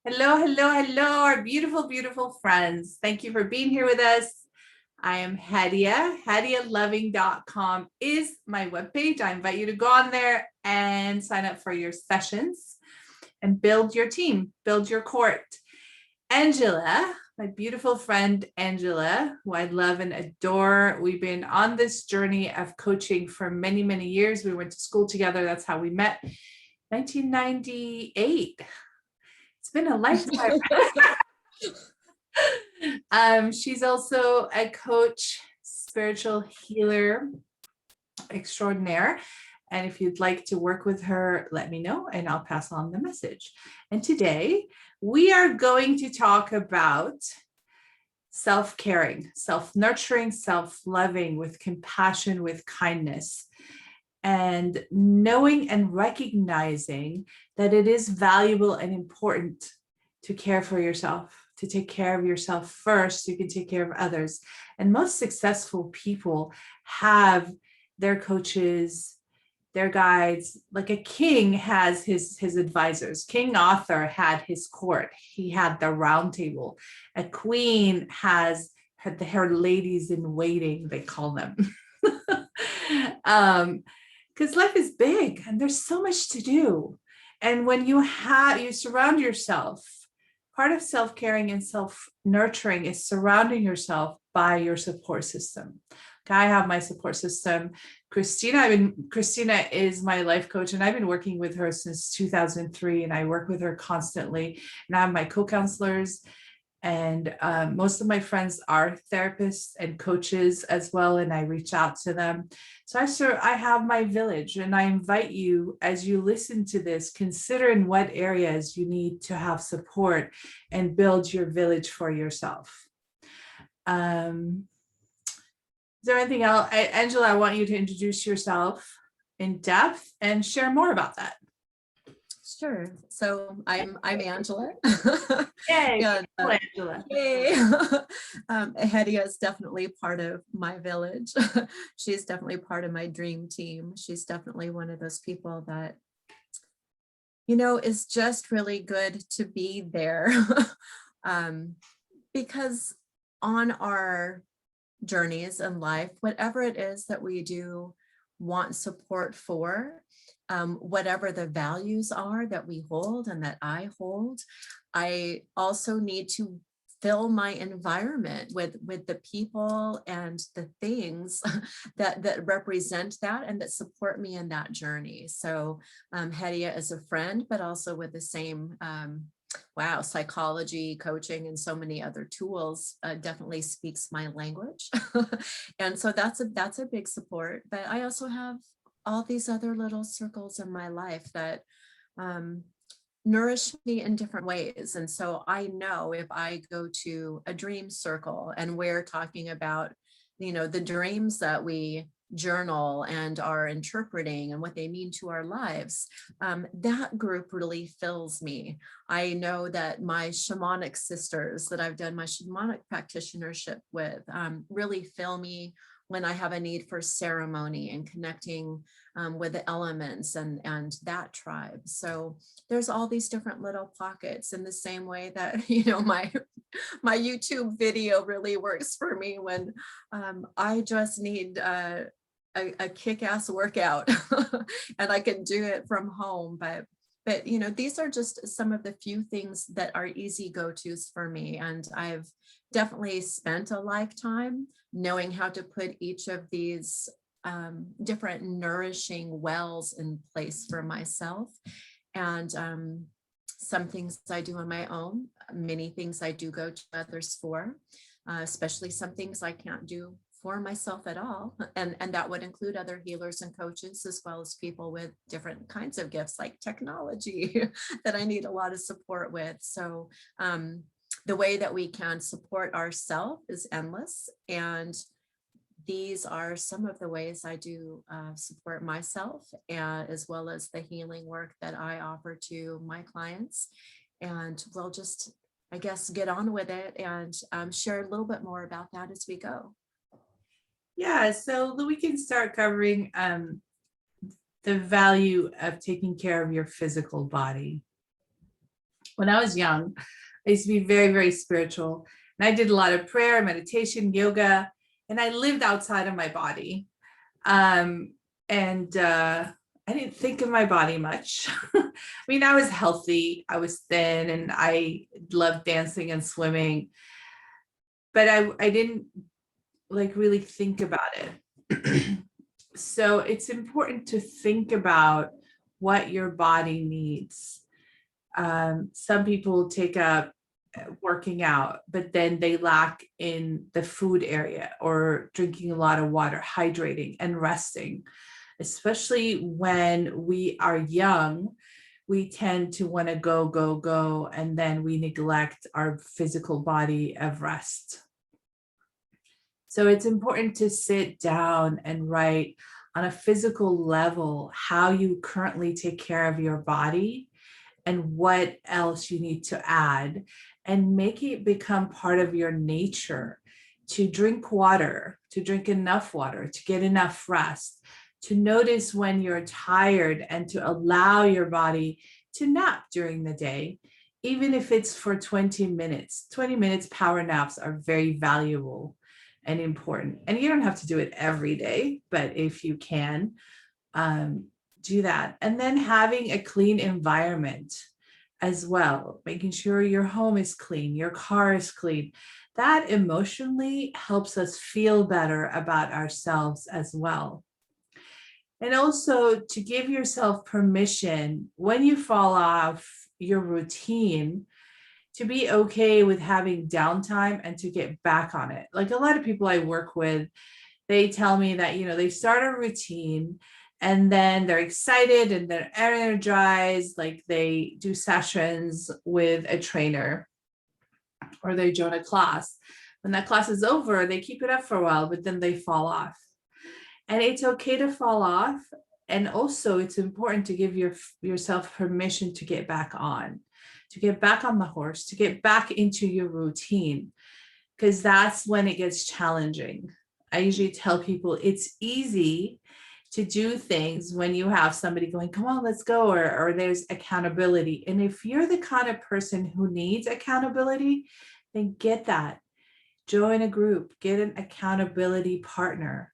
Hello, hello, hello, our beautiful, beautiful friends. Thank you for being here with us. I am Hadia. HadiaLoving.com is my webpage. I invite you to go on there and sign up for your sessions and build your team, build your court. Angela, my beautiful friend Angela, who I love and adore. We've been on this journey of coaching for many, many years. We went to school together. That's how we met. 1998. It's been a lifetime. She's also a coach, spiritual healer extraordinaire. And if you'd like to work with her, let me know and I'll pass on the message. And today we are going to talk about self-caring, self-nurturing, self-loving with compassion, with kindness, and knowing and recognizing that it is valuable and important to care for yourself, to take care of yourself first, so you can take care of others. And most successful people have their coaches, their guides. Like a king has his advisors. King Arthur had his court. He had the round table. A queen has her ladies in waiting, they call them. Because life is big and there's so much to do. And when you surround yourself, part of self-caring and self-nurturing is surrounding yourself by your support system. Okay, I have my support system. Christina is my life coach, and I've been working with her since 2003, and I work with her constantly. And I have my co-counselors, and most of my friends are therapists and coaches as well, and I reach out to them. So I have my village, and I invite you, as you listen to this, consider in what areas you need to have support and build your village for yourself. Is there anything else? Angela, I want you to introduce yourself in depth and share more about that. Sure. So I'm Angela. Yay, Yeah, Angela. Yay. Hadia is definitely part of my village. She's definitely part of my dream team. She's definitely one of those people that, is just really good to be there. Because on our journeys in life, whatever it is that we do want support for, whatever the values are that we hold and that I hold, I also need to fill my environment with the people and the things that represent that and that support me in that journey. So Hadia is a friend, but also with the same psychology, coaching, and so many other tools definitely speaks my language. And so that's a big support. But I also have all these other little circles in my life that nourish me in different ways. And so I know if I go to a dream circle and we're talking about, the dreams that we journal and are interpreting and what they mean to our lives, that group really fills me. I know that my shamanic sisters that I've done my shamanic practitionership with really fill me when I have a need for ceremony and connecting with the elements and that tribe. So there's all these different little pockets, in the same way that, my YouTube video really works for me when I just need a kick-ass workout and I can do it from home. But these are just some of the few things that are easy go-tos for me. And I've definitely spent a lifetime knowing how to put each of these different nourishing wells in place for myself. And some things I do on my own, many things I do go to others for, especially some things I can't do for myself at all. And that would include other healers and coaches, as well as people with different kinds of gifts like technology that I need a lot of support with. So the way that we can support ourselves is endless. And these are some of the ways I do support myself, as well as the healing work that I offer to my clients. And we'll just, I guess, get on with it and share a little bit more about that as we go. Yeah, so we can start covering the value of taking care of your physical body. When I was young, I used to be very, very spiritual. And I did a lot of prayer, meditation, yoga, and I lived outside of my body. And I didn't think of my body much. I mean, I was healthy, I was thin, and I loved dancing and swimming, but I didn't like really think about it. So it's important to think about what your body needs. Some people take up working out, but then they lack in the food area or drinking a lot of water, hydrating and resting. Especially when we are young, we tend to want to go, go, go, and then we neglect our physical body of rest. So it's important to sit down and write on a physical level how you currently take care of your body and what else you need to add, and make it become part of your nature to drink water, to drink enough water, to get enough rest, to notice when you're tired, and to allow your body to nap during the day, even if it's for 20 minutes. 20 minutes power naps are very valuable and important. And you don't have to do it every day, but if you can, do that. And then having a clean environment as well, making sure your home is clean, your car is clean. That emotionally helps us feel better about ourselves as well. And also to give yourself permission when you fall off your routine to be okay with having downtime and to get back on it. Like a lot of people I work with, they tell me that, they start a routine and then they're excited and they're energized, like they do sessions with a trainer or they join a class. When that class is over, they keep it up for a while, but then they fall off. And it's okay to fall off. And also it's important to give yourself permission to get back on the horse, to get back into your routine, because that's when it gets challenging. I usually tell people it's easy to do things when you have somebody going, come on, let's go, or there's accountability. And if you're the kind of person who needs accountability, then get that. Join a group, get an accountability partner.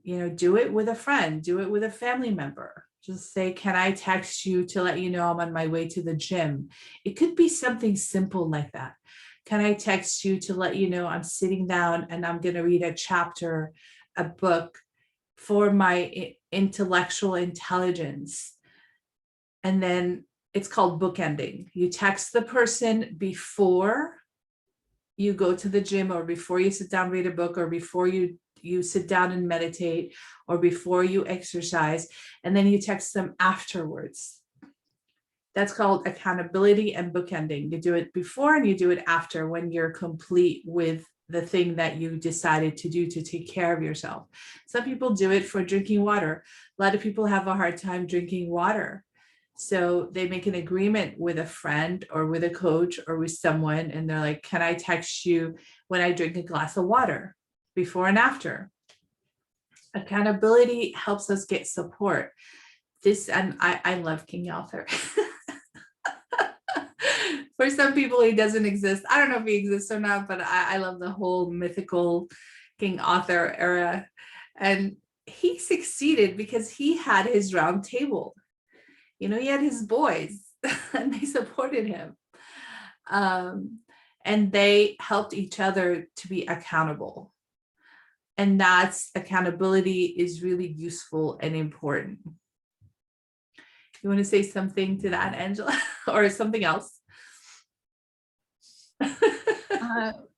Do it with a friend, do it with a family member. Just say, can I text you to let you know I'm on my way to the gym? It could be something simple like that. Can I text you to let you know I'm sitting down and I'm going to read a chapter, a book for my intellectual intelligence? And then it's called bookending. You text the person before you go to the gym, or before you sit down, read a book, or before you sit down and meditate, or before you exercise, and then you text them afterwards. That's called accountability and bookending. You do it before and you do it after, when you're complete with the thing that you decided to do to take care of yourself. Some people do it for drinking water. A lot of people have a hard time drinking water. So they make an agreement with a friend or with a coach or with someone, and they're like, can I text you when I drink a glass of water, before and after? Accountability helps us get support. And I love King Arthur. For some people, he doesn't exist. I don't know if he exists or not, but I love the whole mythical King Arthur era. And he succeeded because he had his round table. He had his boys and they supported him. And they helped each other to be accountable. And that's accountability is really useful and important. You want to say something to that, Angela, or something else?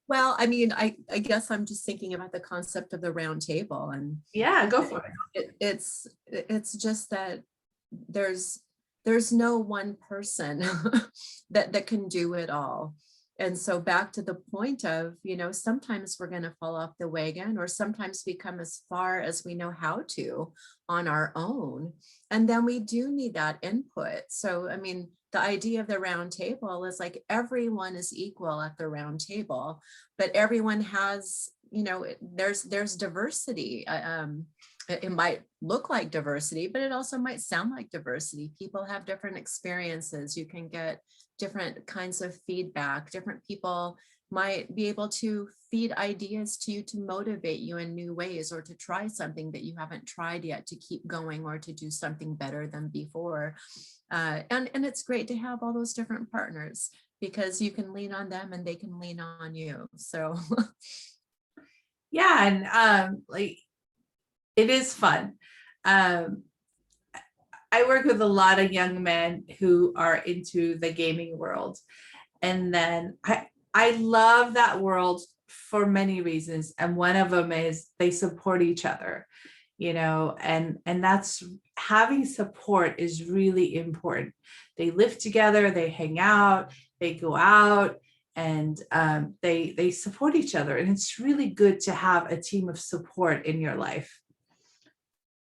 Well, I mean, I guess I'm just thinking about the concept of the round table, and yeah, go for it. It's just that there's no one person that can do it all. And so back to the point of, sometimes we're going to fall off the wagon, or sometimes we come as far as we know how to on our own. And then we do need that input. So, I mean, the idea of the round table is like everyone is equal at the round table, but everyone has, there's diversity. it might look like diversity, but it also might sound like diversity. People have different experiences. You can get different kinds of feedback. Different people might be able to feed ideas to you to motivate you in new ways, or to try something that you haven't tried yet, to keep going, or to do something better than before. And it's great to have all those different partners, because you can lean on them and they can lean on you. So Yeah, and like, it is fun. Um, I work with a lot of young men who are into the gaming world. And then I love that world for many reasons. And one of them is they support each other, and that's, having support is really important. They live together, they hang out, they go out, and they support each other. And it's really good to have a team of support in your life.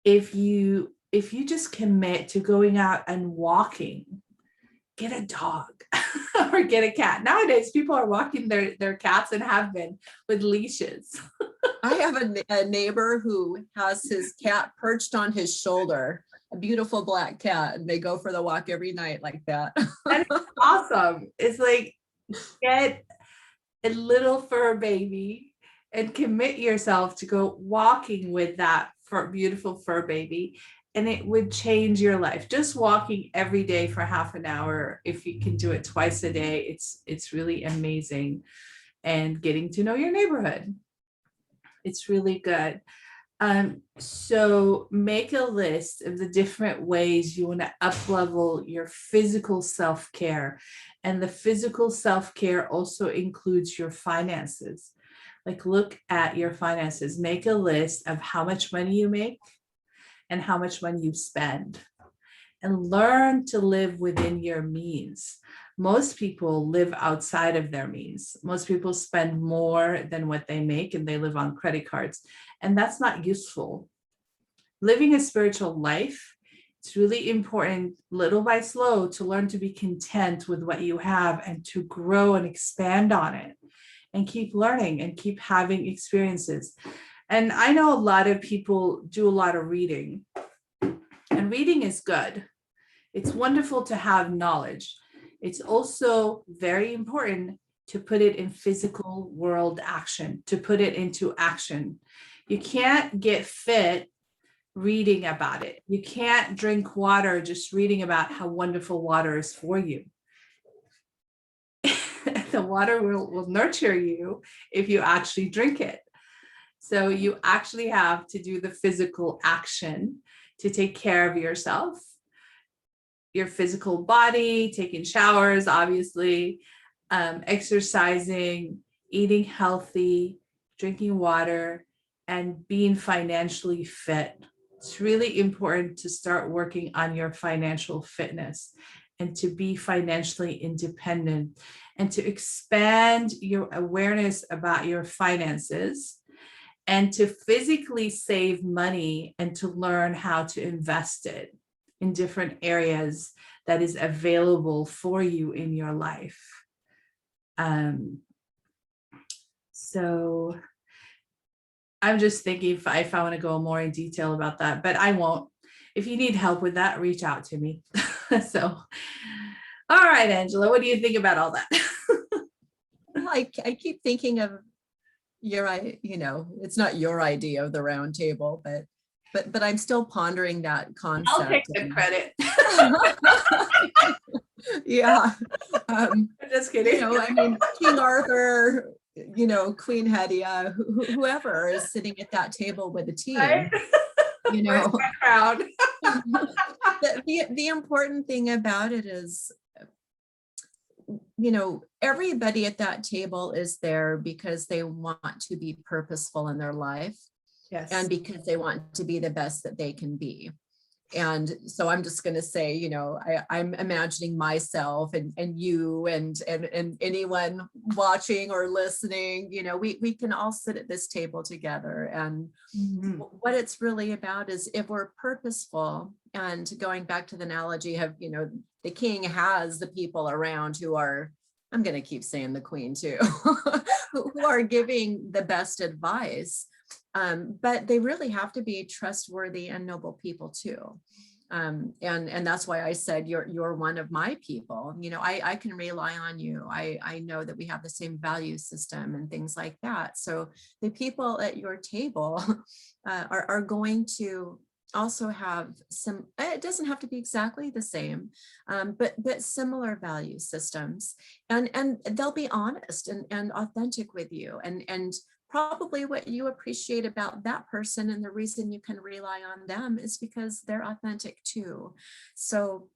If you just commit to going out and walking, get a dog or get a cat. Nowadays, people are walking their cats, and have been, with leashes. I have a neighbor who has his cat perched on his shoulder, a beautiful black cat, and they go for the walk every night like that. And it's awesome. It's like, get a little fur baby and commit yourself to go walking with that beautiful fur baby, and it would change your life. Just walking every day for half an hour, if you can do it twice a day, it's really amazing. And getting to know your neighborhood, it's really good. So make a list of the different ways you want to up level your physical self-care. And the physical self-care also includes your finances. Like, look at your finances, make a list of how much money you make and how much money you spend, and learn to live within your means. Most people live outside of their means. Most people spend more than what they make, and they live on credit cards. And that's not useful. Living a spiritual life, it's really important, little by slow, to learn to be content with what you have, and to grow and expand on it, and keep learning and keep having experiences. And I know a lot of people do a lot of reading, and reading is good. It's wonderful to have knowledge. It's also very important to put it in physical world action, to put it into action. You can't get fit reading about it. You can't drink water just reading about how wonderful water is for you. The water will nurture you if you actually drink it. So you actually have to do the physical action to take care of yourself, your physical body, taking showers, obviously, exercising, eating healthy, drinking water, and being financially fit. It's really important to start working on your financial fitness, and to be financially independent, and to expand your awareness about your finances, and to physically save money, and to learn how to invest it in different areas that is available for you in your life. So I'm just thinking if I want to go more in detail about that, but I won't. If you need help with that, reach out to me. So, all right, Angela, what do you think about all that? I keep thinking of it's not your idea of the round table, but I'm still pondering that concept. I'll take the credit. Yeah. I'm just kidding. King Arthur, Queen Hadia, whoever is sitting at that table with the team. Right? Where's my crowd? The important thing about it is, everybody at that table is there because they want to be purposeful in their life. Yes. And because they want to be the best that they can be. And so I'm just going to say, I'm imagining myself and you and anyone watching or listening, we can all sit at this table together. And what it's really about is, if we're purposeful, and going back to the analogy of, the king has the people around who are, I'm going to keep saying the queen too, who are giving the best advice. But they really have to be trustworthy and noble people too. And that's why I said you're one of my people. You know, I can rely on you. I know that we have the same value system and things like that. So the people at your table are going to also have some, it doesn't have to be exactly the same, but similar value systems, and they'll be honest and authentic with you, and probably what you appreciate about that person, and the reason you can rely on them is because they're authentic too. So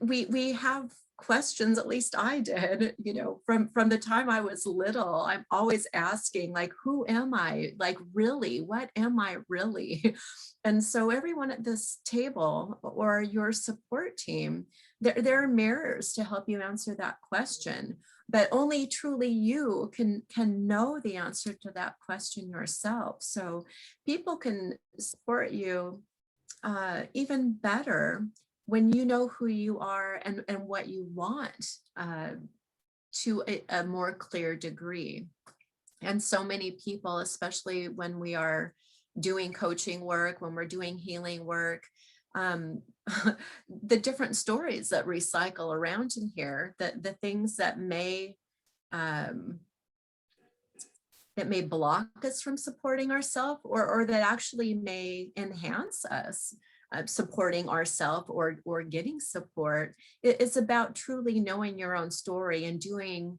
we have questions, at least I did, you know, from the time I was little. I'm always asking, like, who am I? Like, really, what am I really? And so everyone at this table or your support team, there are mirrors to help you answer that question. But only truly you can know the answer to that question yourself. So people can support you even better when you know who you are and what you want to a more clear degree. And so many people, especially when we are doing coaching work, when we're doing healing work, the different stories that recycle around in here, the things that may block us from supporting ourselves, or that actually may enhance us supporting ourselves or getting support. It's about truly knowing your own story and doing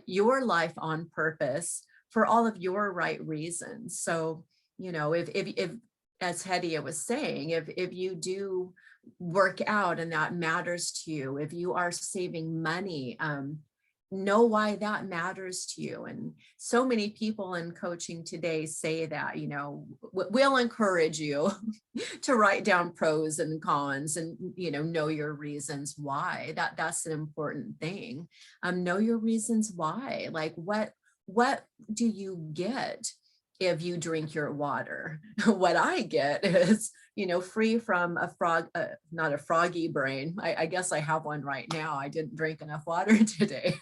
your life on purpose for all of your right reasons. So, you know, if as Hadia was saying, if you do work out and that matters to you, if you are saving money, know why that matters to you. And so many people in coaching today say that, you know, we'll encourage you to write down pros and cons and, you know your reasons why. That's an important thing. Know your reasons why. Like, what do you get if you drink your water? What I get is, you know, free from a frog, not a froggy brain. I guess I have one right now. I didn't drink enough water today.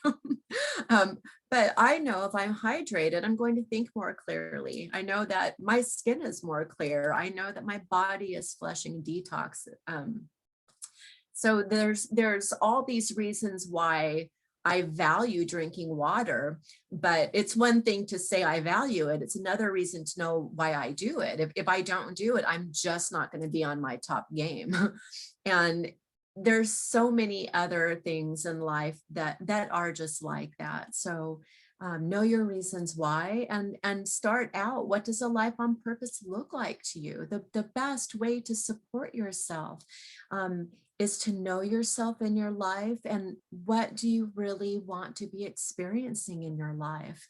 But I know if I'm hydrated, I'm going to think more clearly. I know that my skin is more clear. I know that my body is flushing detox. So there's all these reasons why I value drinking water, but it's one thing to say I value it. It's another reason to know why I do it. If I don't do it, I'm just not going to be on my top game. And there's so many other things in life that are just like that. So know your reasons why, and start out. What does a life on purpose look like to you? The best way to support yourself is to know yourself in your life, and what do you really want to be experiencing in your life.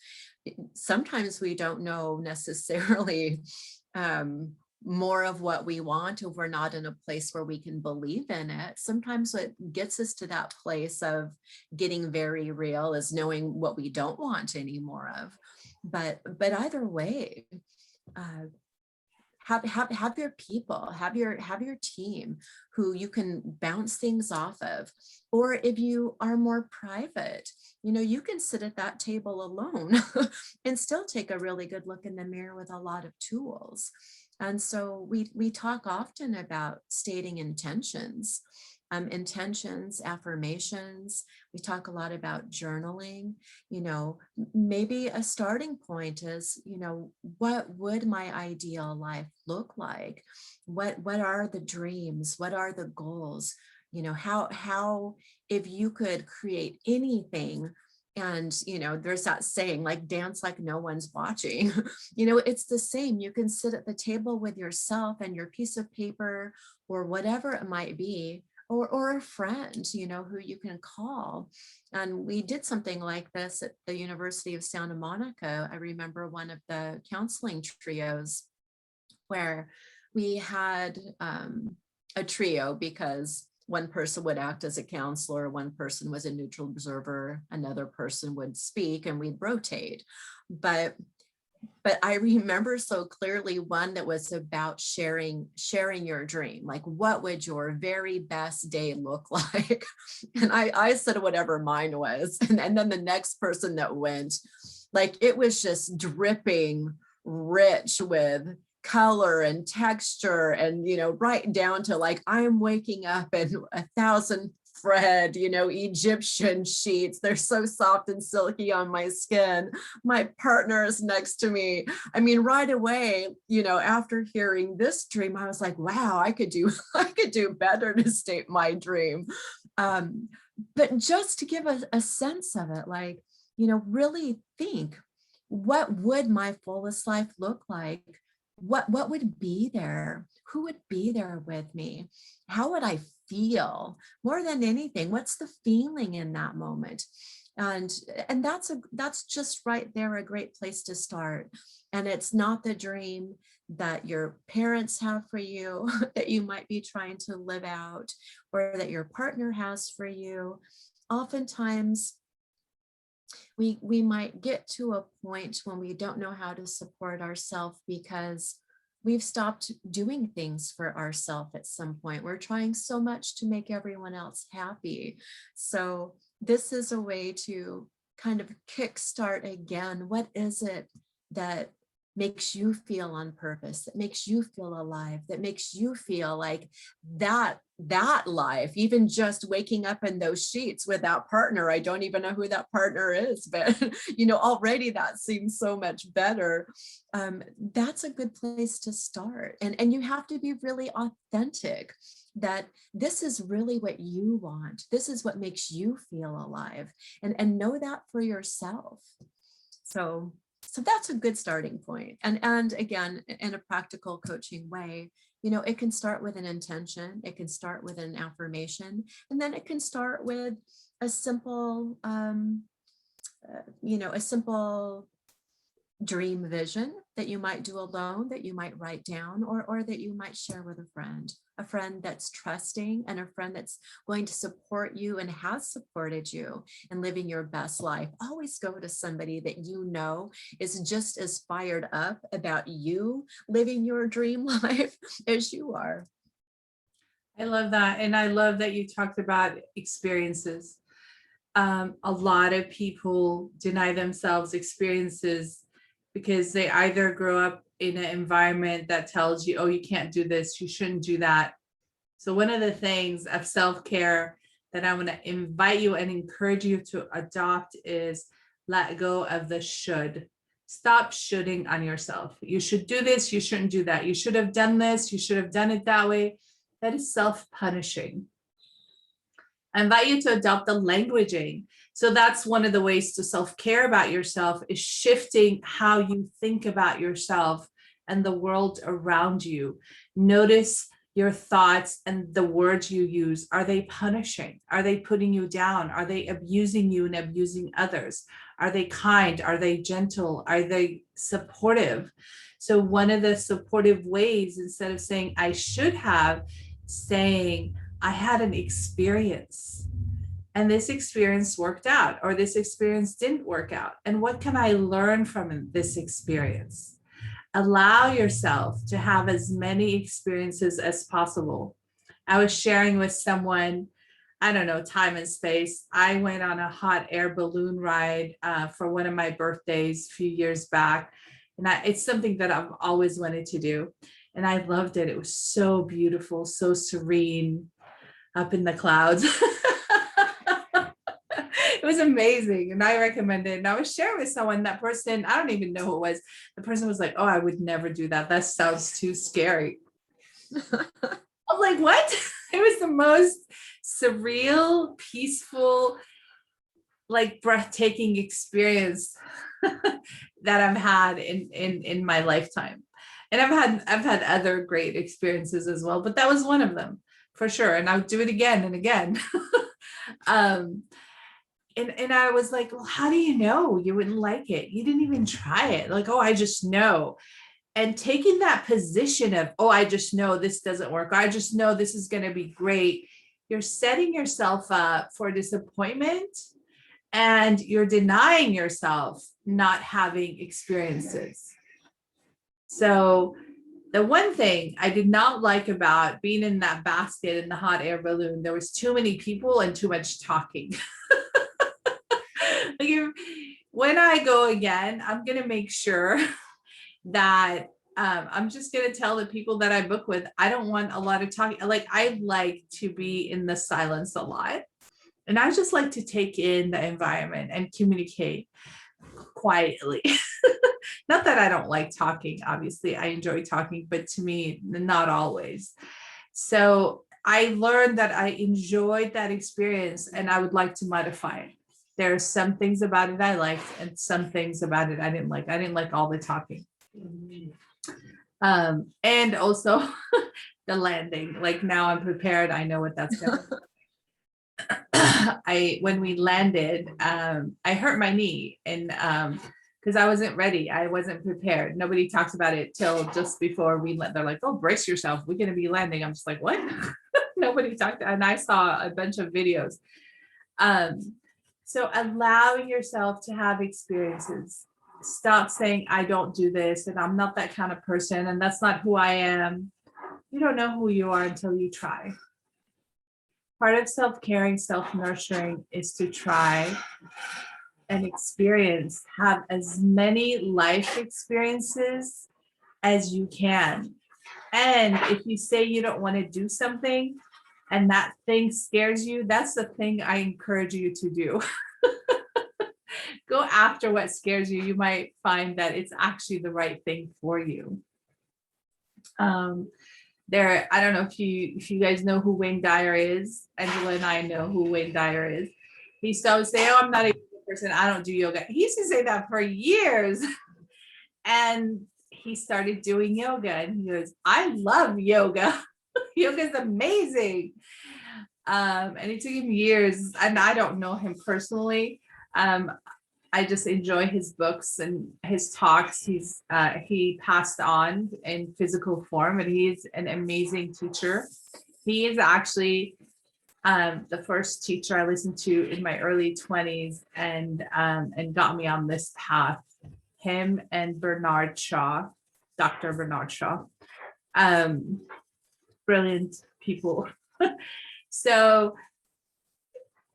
Sometimes we don't know necessarily more of what we want if we're not in a place where we can believe in it. Sometimes what gets us to that place of getting very real is knowing what we don't want any more of. But either way, have your people, have your team who you can bounce things off of. Or if you are more private, you know, you can sit at that table alone and still take a really good look in the mirror with a lot of tools. And so we talk often about stating intentions, affirmations. We talk a lot about journaling. You know, maybe a starting point is, you know, what would my ideal life look like? What are the dreams? What are the goals? You know, how if you could create anything. And, you know, there's that saying, like, dance like no one's watching. You know, it's the same. You can sit at the table with yourself and your piece of paper or whatever it might be, or a friend, you know, who you can call. And we did something like this at the University of Santa Monica. I remember one of the counseling trios where we had a trio, because one person would act as a counselor, one person was a neutral observer, another person would speak, and we'd rotate. But I remember so clearly one that was about sharing your dream. Like, what would your very best day look like? And I said whatever mine was. And then the next person that went, like, it was just dripping rich with color and texture, and, right down to like, I'm waking up in 1,000 thread, Egyptian sheets. They're so soft and silky on my skin. My partner is next to me. I mean, right away, after hearing this dream, I was like, wow, I could do better to state my dream. But just to give a sense of it, like, really think, what would my fullest life look like? What would be there? Who would be there with me? How would I feel? More than anything, what's the feeling in that moment? And that's just right there a great place to start. And it's not the dream that your parents have for you that you might be trying to live out, or that your partner has for you. Oftentimes we might get to a point when we don't know how to support ourselves because we've stopped doing things for ourselves at some point. We're trying so much to make everyone else happy. So this is a way to kind of kickstart again. What is it that makes you feel on purpose, that makes you feel alive, that makes you feel like that life, even just waking up in those sheets with that partner? I don't even know who that partner is, but already that seems so much better. That's a good place to start. And you have to be really authentic that this is really what you want. This is what makes you feel alive, and know that for yourself. So that's a good starting point. And again, in a practical coaching way, it can start with an intention, it can start with an affirmation, and then it can start with a simple, a simple dream vision that you might do alone, that you might write down, or that you might share with a friend that's trusting, and a friend that's going to support you and has supported you in living your best life. Always go to somebody that is just as fired up about you living your dream life as you are. I love that. And I love that you talked about experiences. A lot of people deny themselves experiences because they either grow up in an environment that tells you, oh, you can't do this, you shouldn't do that. So one of the things of self-care that I want to invite you and encourage you to adopt is let go of the should. Stop shoulding on yourself. You should do this, you shouldn't do that. You should have done this, you should have done it that way. That is self-punishing. I invite you to adopt the languaging. So that's one of the ways to self-care about yourself, is shifting how you think about yourself and the world around you. Notice your thoughts and the words you use. Are they punishing? Are they putting you down? Are they abusing you and abusing others? Are they kind? Are they gentle? Are they supportive? So one of the supportive ways, instead of saying I should have, saying I had an experience and this experience worked out, or this experience didn't work out. And what can I learn from this experience? Allow yourself to have as many experiences as possible. I was sharing with someone, I don't know, time and space. I went on a hot air balloon ride for one of my birthdays a few years back. And it's something that I've always wanted to do. And I loved it. It was so beautiful, so serene up in the clouds. It was amazing. And I recommend it. And I was sharing with someone, that person, I don't even know who it was. The person was like, oh, I would never do that. That sounds too scary. I'm like, what? It was the most surreal, peaceful, like breathtaking experience that I've had in my lifetime. And I've had other great experiences as well, but that was one of them for sure. And I would do it again and again. And I was like, well, how do you know you wouldn't like it? You didn't even try it. Like, oh, I just know. And taking that position of, oh, I just know this doesn't work. I just know this is going to be great. You're setting yourself up for disappointment, and you're denying yourself not having experiences. So the one thing I did not like about being in that basket in the hot air balloon, there was too many people and too much talking. Like when I go again, I'm going to make sure that I'm just going to tell the people that I book with, I don't want a lot of talking. Like, I like to be in the silence a lot. And I just like to take in the environment and communicate quietly. Not that I don't like talking. Obviously, I enjoy talking, but to me, not always. So I learned that I enjoyed that experience and I would like to modify it. There are some things about it I liked and some things about it I didn't like. I didn't like all the talking. And also the landing. Like, now I'm prepared. I know what that's gonna be. When we landed, I hurt my knee, and because I wasn't ready. I wasn't prepared. Nobody talks about it till just before we let. They're like, "Oh, brace yourself. We're gonna be landing." I'm just like, "What?" Nobody talked. And I saw a bunch of videos. So allowing yourself to have experiences. Stop saying, I don't do this and I'm not that kind of person and that's not who I am. You don't know who you are until you try. Part of self-caring, self-nurturing is to try and experience, have as many life experiences as you can. And if you say you don't want to do something and that thing scares you, that's the thing I encourage you to do. Go after what scares you. You might find that it's actually the right thing for you. I don't know if you guys know who Dyer is. Angela and I know who Dyer is. He used to always say, "Oh, I'm not a yoga person. I don't do yoga." He used to say that for years. And he started doing yoga and he goes, "I love yoga. Yoga is amazing." And it took him years, and I don't know him personally. I just enjoy his books and his talks. He passed on in physical form, and he's an amazing teacher. He is actually the first teacher I listened to in my early 20s and got me on this path. Him and Bernard Shaw, Dr. Bernard Shaw, brilliant people. So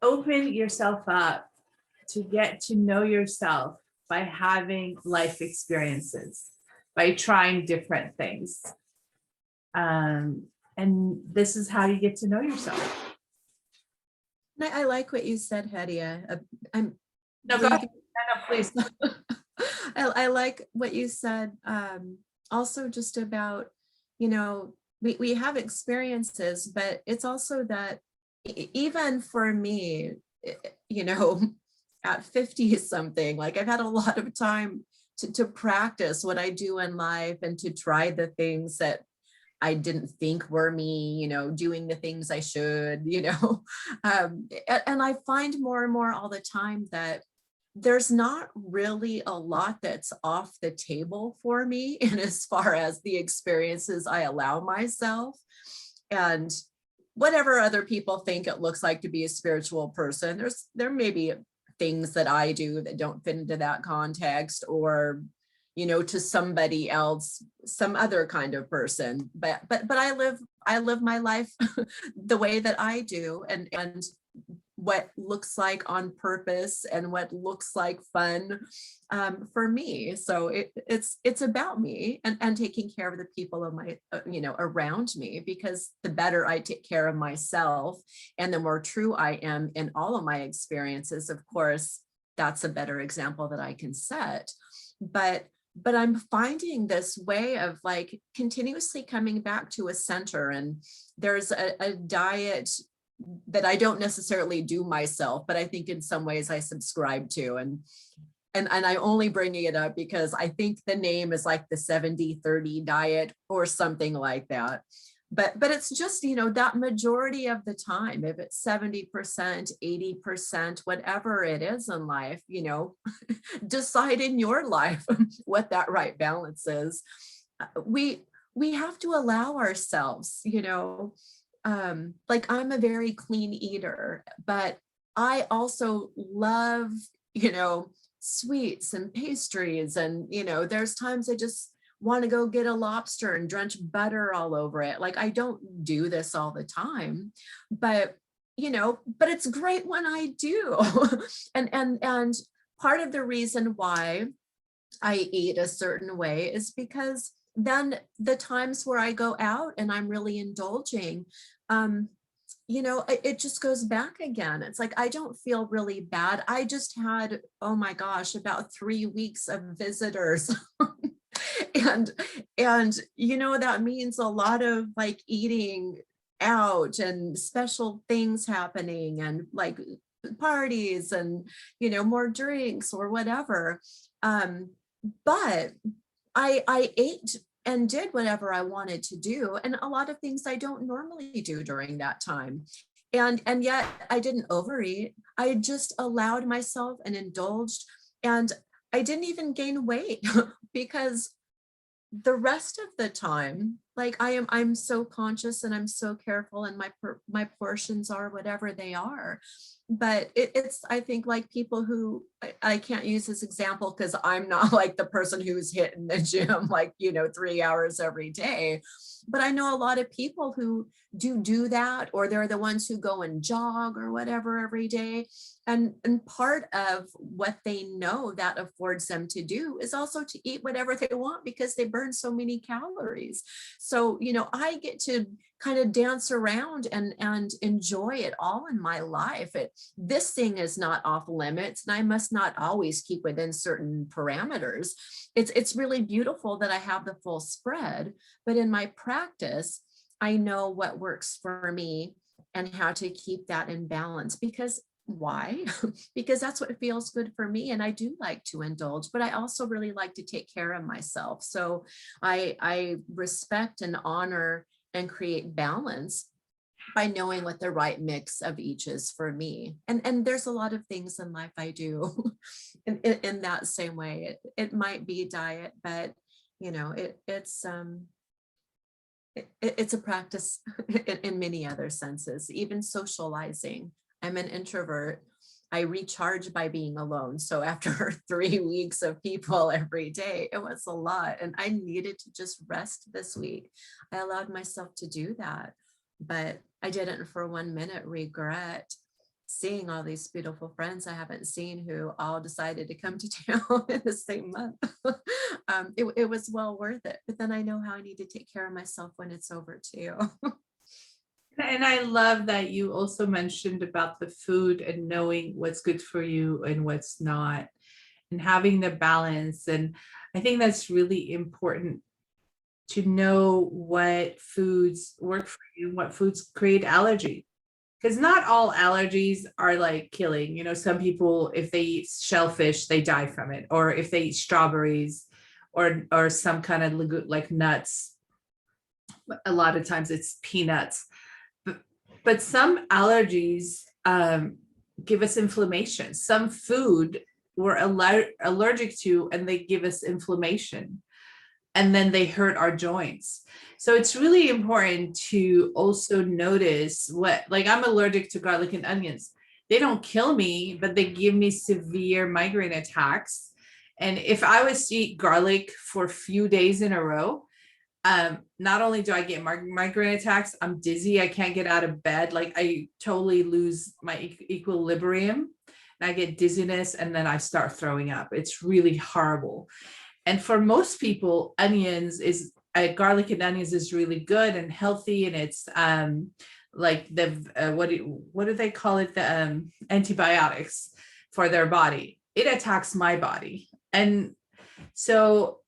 open yourself up to get to know yourself by having life experiences, by trying different things. And this is how you get to know yourself. I like what you said, Hadia. No, go ahead. No, please. I like what you said. Also just about, we have experiences, but it's also that even for me, at 50 something, like I've had a lot of time to practice what I do in life and to try the things that I didn't think were me, doing the things I should, and I find more and more all the time that there's not really a lot that's off the table for me in as far as the experiences I allow myself. And whatever other people think it looks like to be a spiritual person, there may be things that I do that don't fit into that context, or to somebody else, some other kind of person. But I live my life the way that I do, and what looks like on purpose and what looks like fun for me. So it's about me and taking care of the people of my around me, because the better I take care of myself and the more true I am in all of my experiences, of course, that's a better example that I can set. But I'm finding this way of like continuously coming back to a center, and there's a diet that I don't necessarily do myself, but I think in some ways I subscribe to. And I'm only bringing it up because I think the name is like the 70-30 diet or something like that. But it's just, that majority of the time, if it's 70%, 80%, whatever it is in life, decide in your life what that right balance is. We have to allow ourselves, like I'm a very clean eater, but I also love, sweets and pastries. And, there's times I just want to go get a lobster and drench butter all over it. Like, I don't do this all the time, but it's great when I do. and part of the reason why I eat a certain way is because then the times where I go out and I'm really indulging, it just goes back again. It's like, I don't feel really bad. I just had, oh my gosh, about 3 weeks of visitors. and that means a lot of like eating out and special things happening and like parties and more drinks or whatever. But I ate and did whatever I wanted to do, and a lot of things I don't normally do during that time. And yet I didn't overeat. I just allowed myself and indulged, and I didn't even gain weight because the rest of the time, like I'm so conscious and I'm so careful, and my portions are whatever they are. But it's, I think, like people who I can't use this example because I'm not like the person who's hitting the gym like 3 hours every day, but I know a lot of people who do that, or they're the ones who go and jog or whatever every day. And part of what they know that affords them to do is also to eat whatever they want because they burn so many calories. So, I get to kind of dance around and enjoy it all in my life. This thing is not off limits, and I must not always keep within certain parameters. It's really beautiful that I have the full spread, but in my practice, I know what works for me and how to keep that in balance. Because why? Because that's what feels good for me. And I do like to indulge, but I also really like to take care of myself. So I respect and honor and create balance by knowing what the right mix of each is for me. And there's a lot of things in life I do in that same way. It might be diet, but it's a practice in many other senses, even socializing. I'm an introvert. I recharge by being alone. So after 3 weeks of people every day, it was a lot. And I needed to just rest this week. I allowed myself to do that. But I didn't for 1 minute regret seeing all these beautiful friends I haven't seen who all decided to come to town in the same month. It was well worth it. But then I know how I need to take care of myself when it's over too. And I love that you also mentioned about the food and knowing what's good for you and what's not, and having the balance. And I think that's really important to know what foods work for you, what foods create allergies. Because not all allergies are like killing. Some people, if they eat shellfish, they die from it. Or if they eat strawberries or some kind of like nuts, a lot of times it's peanuts. But some allergies give us inflammation. Some food we're allergic to, and they give us inflammation. And then they hurt our joints. So it's really important to also notice like I'm allergic to garlic and onions. They don't kill me, but they give me severe migraine attacks. And if I was to eat garlic for a few days in a row, not only do I get migraine attacks, I'm dizzy. I can't get out of bed. Like I totally lose my equilibrium, and I get dizziness, and then I start throwing up. It's really horrible. And for most people, garlic and onions is really good and healthy. And it's like what do they call it? The antibiotics for their body. It attacks my body. And so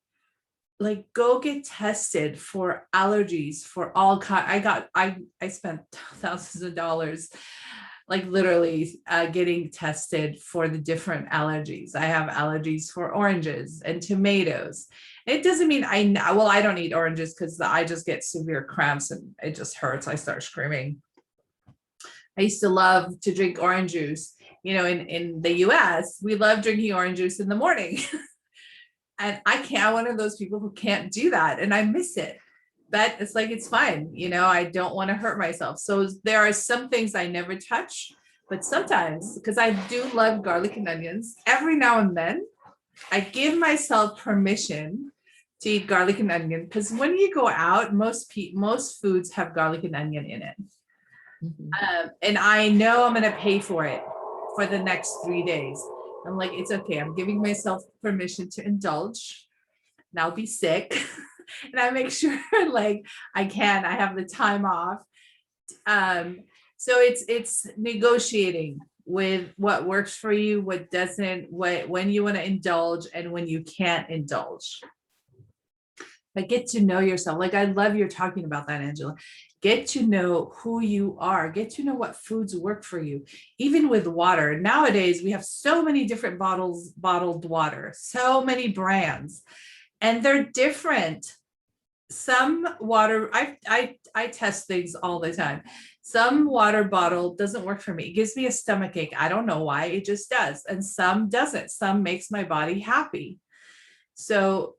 like go get tested for allergies for all kind. I spent thousands of dollars like literally getting tested for the different allergies. I have allergies for oranges and tomatoes. It doesn't mean I don't eat oranges because I just get severe cramps and it just hurts. I start screaming. I used to love to drink orange juice. In the US, we love drinking orange juice in the morning. And I'm one of those people who can't do that. And I miss it. But it's like, it's fine. I don't want to hurt myself. So there are some things I never touch, but sometimes, because I do love garlic and onions, every now and then I give myself permission to eat garlic and onion. Because when you go out, most foods have garlic and onion in it. Mm-hmm. And I know I'm going to pay for it for the next 3 days. I'm like, it's okay. I'm giving myself permission to indulge. And I'll be sick. And I make sure like I have the time off. So it's negotiating with what works for you, what doesn't, when you want to indulge and when you can't indulge. But get to know yourself. Like, I love you're talking about that, Angela. Get to know who you are. Get to know what foods work for you. Even with water. Nowadays, we have so many different bottled water, so many brands, and they're different. Some water, I test things all the time. Some water bottle doesn't work for me. It gives me a stomach ache. I don't know why, it just does. And some doesn't. Some makes my body happy. So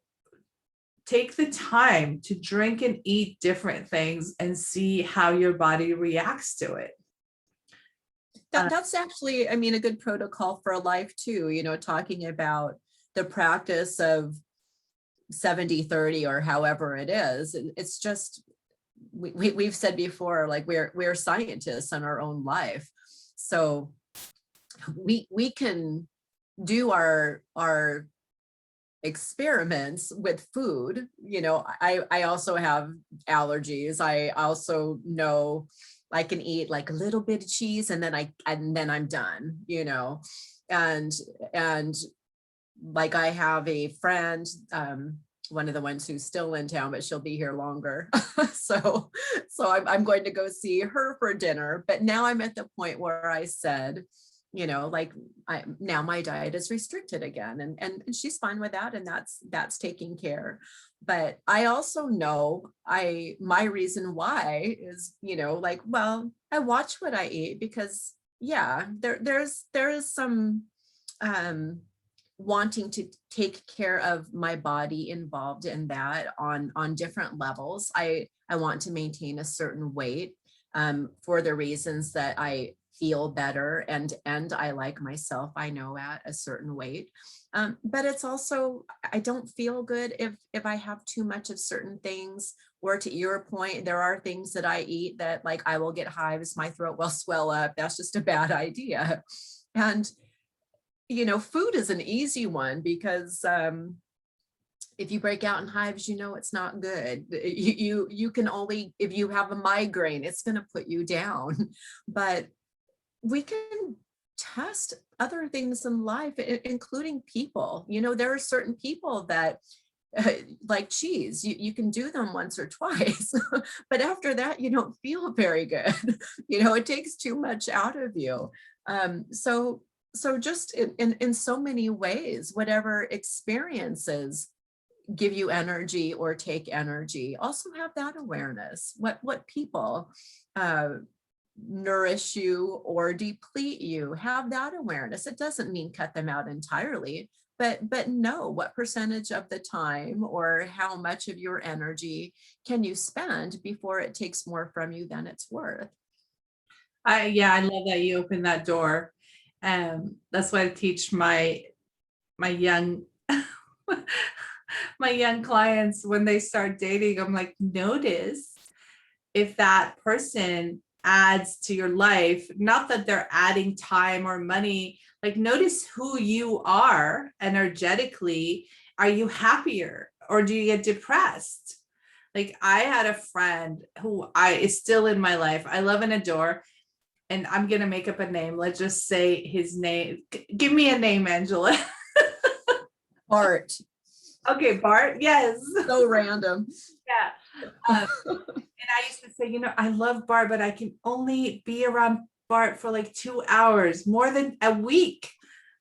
take the time to drink and eat different things and see how your body reacts to it. That's actually, I mean, a good protocol for life too, you know, talking about the practice of 70-30 or however it is. It's just, we've said before, like we're scientists in our own life. So we can do our experiments with food. You know, I also have allergies. I also know I can eat like a little bit of cheese and then I'm done, you know. And like I have a friend, one of the ones who's still in town, but she'll be here longer. so I'm going to go see her for dinner. But now I'm at the point where I said, you know, like now my diet is restricted again, and she's fine with that, and that's taking care. But I also know my reason why is, you know, like, well, I watch what I eat because there is some wanting to take care of my body involved in that on different levels. I want to maintain a certain weight for the reasons that I feel better and I like myself, I know, at a certain weight. But it's also, I don't feel good if I have too much of certain things, or to your point, there are things that I eat that, like, I will get hives, my throat will swell up. That's just a bad idea. And, you know, food is an easy one because if you break out in hives, you know, it's not good. You can only, if you have a migraine, it's going to put you down. But we can test other things in life, including people. You know, there are certain people that like cheese, you can do them once or twice, but after that, you don't feel very good. You know, it takes too much out of you. So just in so many ways, whatever experiences give you energy or take energy, also have that awareness. What people nourish you or deplete you, have that awareness. It doesn't mean cut them out entirely, but know what percentage of the time or how much of your energy can you spend before it takes more from you than it's worth. I love that you opened that door. That's why I teach my young my young clients when they start dating. I'm like, notice if that person adds to your life, not that they're adding time or money, like notice who you are energetically. Are you happier or do you get depressed? Like, I had a friend who is still in my life. I love and adore, and I'm going to make up a name. Let's just say his name. Give me a name, Angela. Bart. Okay, Bart. Yes. So random. Yeah. And I used to say, you know, I love Bart, but I can only be around Bart for like 2 hours, more than a week,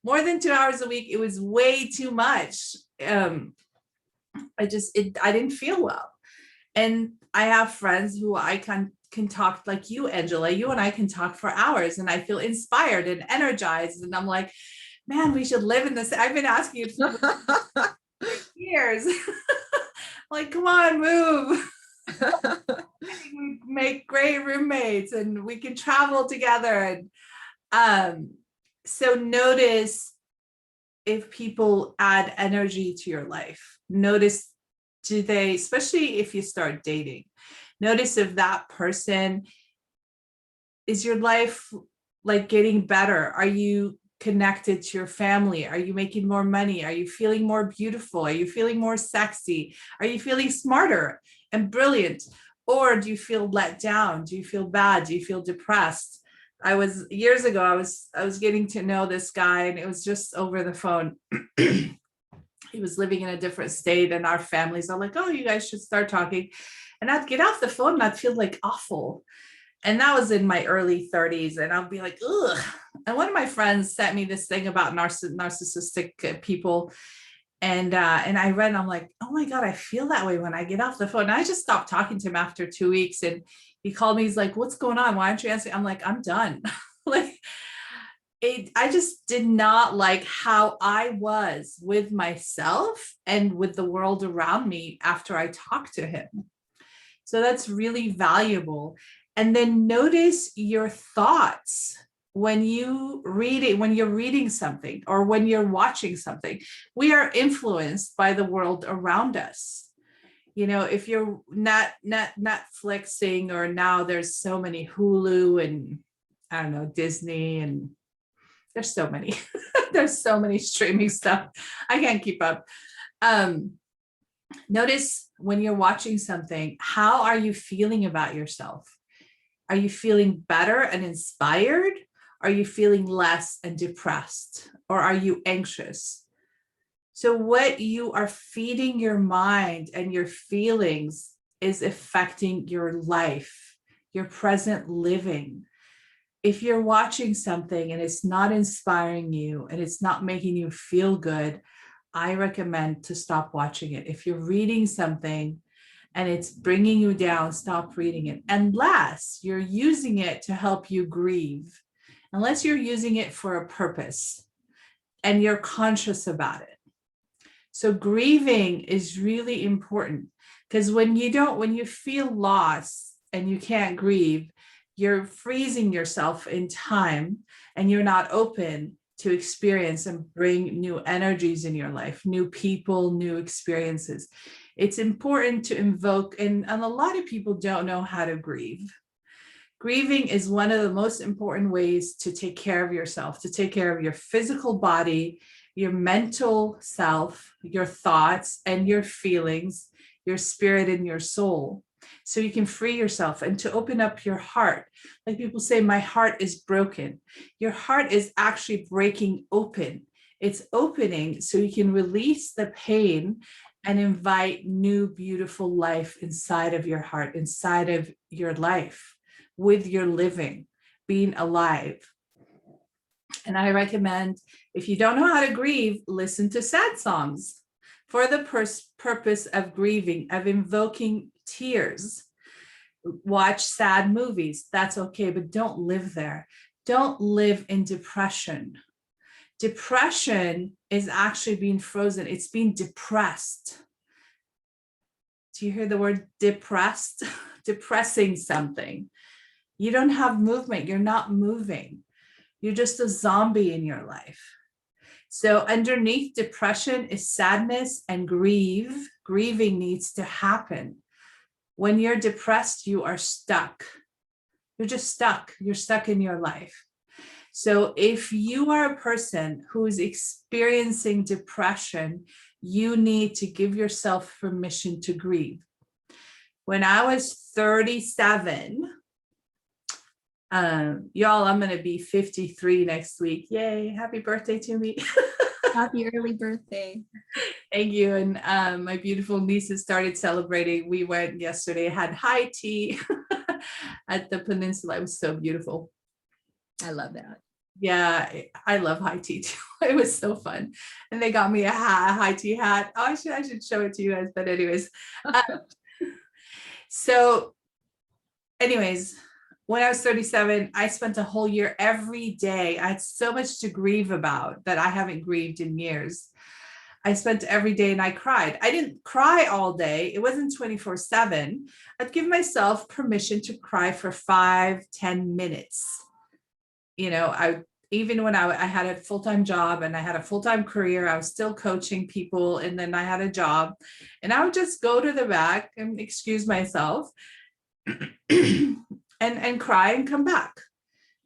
more than 2 hours a week. It was way too much. I didn't feel well. And I have friends who I can talk like you, Angela. You and I can talk for hours and I feel inspired and energized. And I'm like, man, we should live in this. I've been asking you for years. Like, come on, move. We make great roommates and we can travel together. And so notice if people add energy to your life. Notice, do they, especially if you start dating, notice if that person, is your life like getting better? Are you connected to your family? Are you making more money? Are you feeling more beautiful? Are you feeling more sexy? Are you feeling smarter and brilliant? Or do you feel let down? Do you feel bad? Do you feel depressed? Years ago, I was getting to know this guy, and it was just over the phone. He was living in a different state, and our families are like, oh, you guys should start talking. And I'd get off the phone and I'd feel like awful. And that was in my early 30s. And I'll be like, ugh. And one of my friends sent me this thing about narcissistic people. And I read, and I'm like, oh my God, I feel that way when I get off the phone. And I just stopped talking to him after 2 weeks. And he called me. He's like, what's going on? Why aren't you answering? I'm like, I'm done. Like, I just did not like how I was with myself and with the world around me after I talked to him. So that's really valuable. And then notice your thoughts when you read it, when you're reading something or when you're watching something. We are influenced by the world around us. You know, if you're not Netflixing, or now there's so many Hulu and I don't know, Disney, and there's so many, there's so many streaming stuff. I can't keep up. Notice when you're watching something, how are you feeling about yourself? Are you feeling better and inspired? Are you feeling less and depressed? Or are you anxious? So what you are feeding your mind and your feelings is affecting your life, your present living. If you're watching something and it's not inspiring you and it's not making you feel good, I recommend to stop watching it. If you're reading something and it's bringing you down, stop reading it. Unless you're using it to help you grieve, unless you're using it for a purpose and you're conscious about it. So grieving is really important, because when you feel lost and you can't grieve, you're freezing yourself in time and you're not open to experience and bring new energies in your life, new people, new experiences. It's important to invoke, and a lot of people don't know how to grieve. Grieving is one of the most important ways to take care of yourself, to take care of your physical body, your mental self, your thoughts and your feelings, your spirit and your soul. So you can free yourself and to open up your heart. Like people say, my heart is broken. Your heart is actually breaking open. It's opening so you can release the pain and invite new, beautiful life inside of your heart, inside of your life, with your living, being alive. And I recommend, if you don't know how to grieve, listen to sad songs for the purpose of grieving, of invoking tears. Watch sad movies, that's okay, but don't live there. Don't live in depression. Depression is actually being frozen. It's being depressed. Do you hear the word depressed? Depressing something. You don't have movement. You're not moving. You're just a zombie in your life. So underneath depression is sadness and grief. Grieving needs to happen. When you're depressed, you are stuck. You're just stuck. You're stuck in your life. So if you are a person who is experiencing depression, you need to give yourself permission to grieve. When I was 37, y'all, I'm going to be 53 next week. Yay. Happy birthday to me. Happy early birthday. Thank you. And my beautiful nieces started celebrating. We went yesterday, had high tea at the peninsula. It was so beautiful. I love that. Yeah, I love high tea too. It was so fun. And they got me a high tea hat. Oh, I should show it to you guys. But anyways, so anyways, when I was 37, I spent a whole year every day. I had so much to grieve about that I haven't grieved in years. I spent every day and I cried. I didn't cry all day. It wasn't 24/7. I'd give myself permission to cry for 5-10 minutes. You know, even when I had a full-time job and I had a full-time career, I was still coaching people. And then I had a job and I would just go to the back and excuse myself and cry and come back.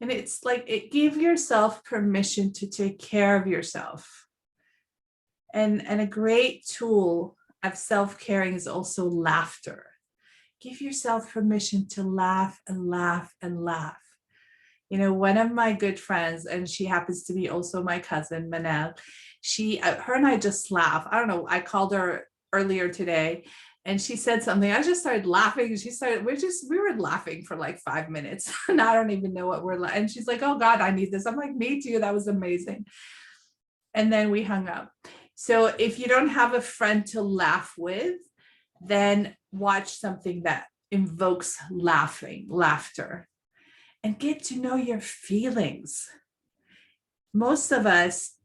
And it's like, give yourself permission to take care of yourself. And a great tool of self-caring is also laughter. Give yourself permission to laugh and laugh and laugh. You know, one of my good friends, and she happens to be also my cousin, Manel, her and I just laugh. I don't know, I called her earlier today and she said something. I just started laughing. And we were laughing for like 5 minutes. And I don't even know what we're and she's like, oh God, I need this. I'm like, me too. That was amazing. And then we hung up. So if you don't have a friend to laugh with, then watch something that invokes laughter, and get to know your feelings. Most of us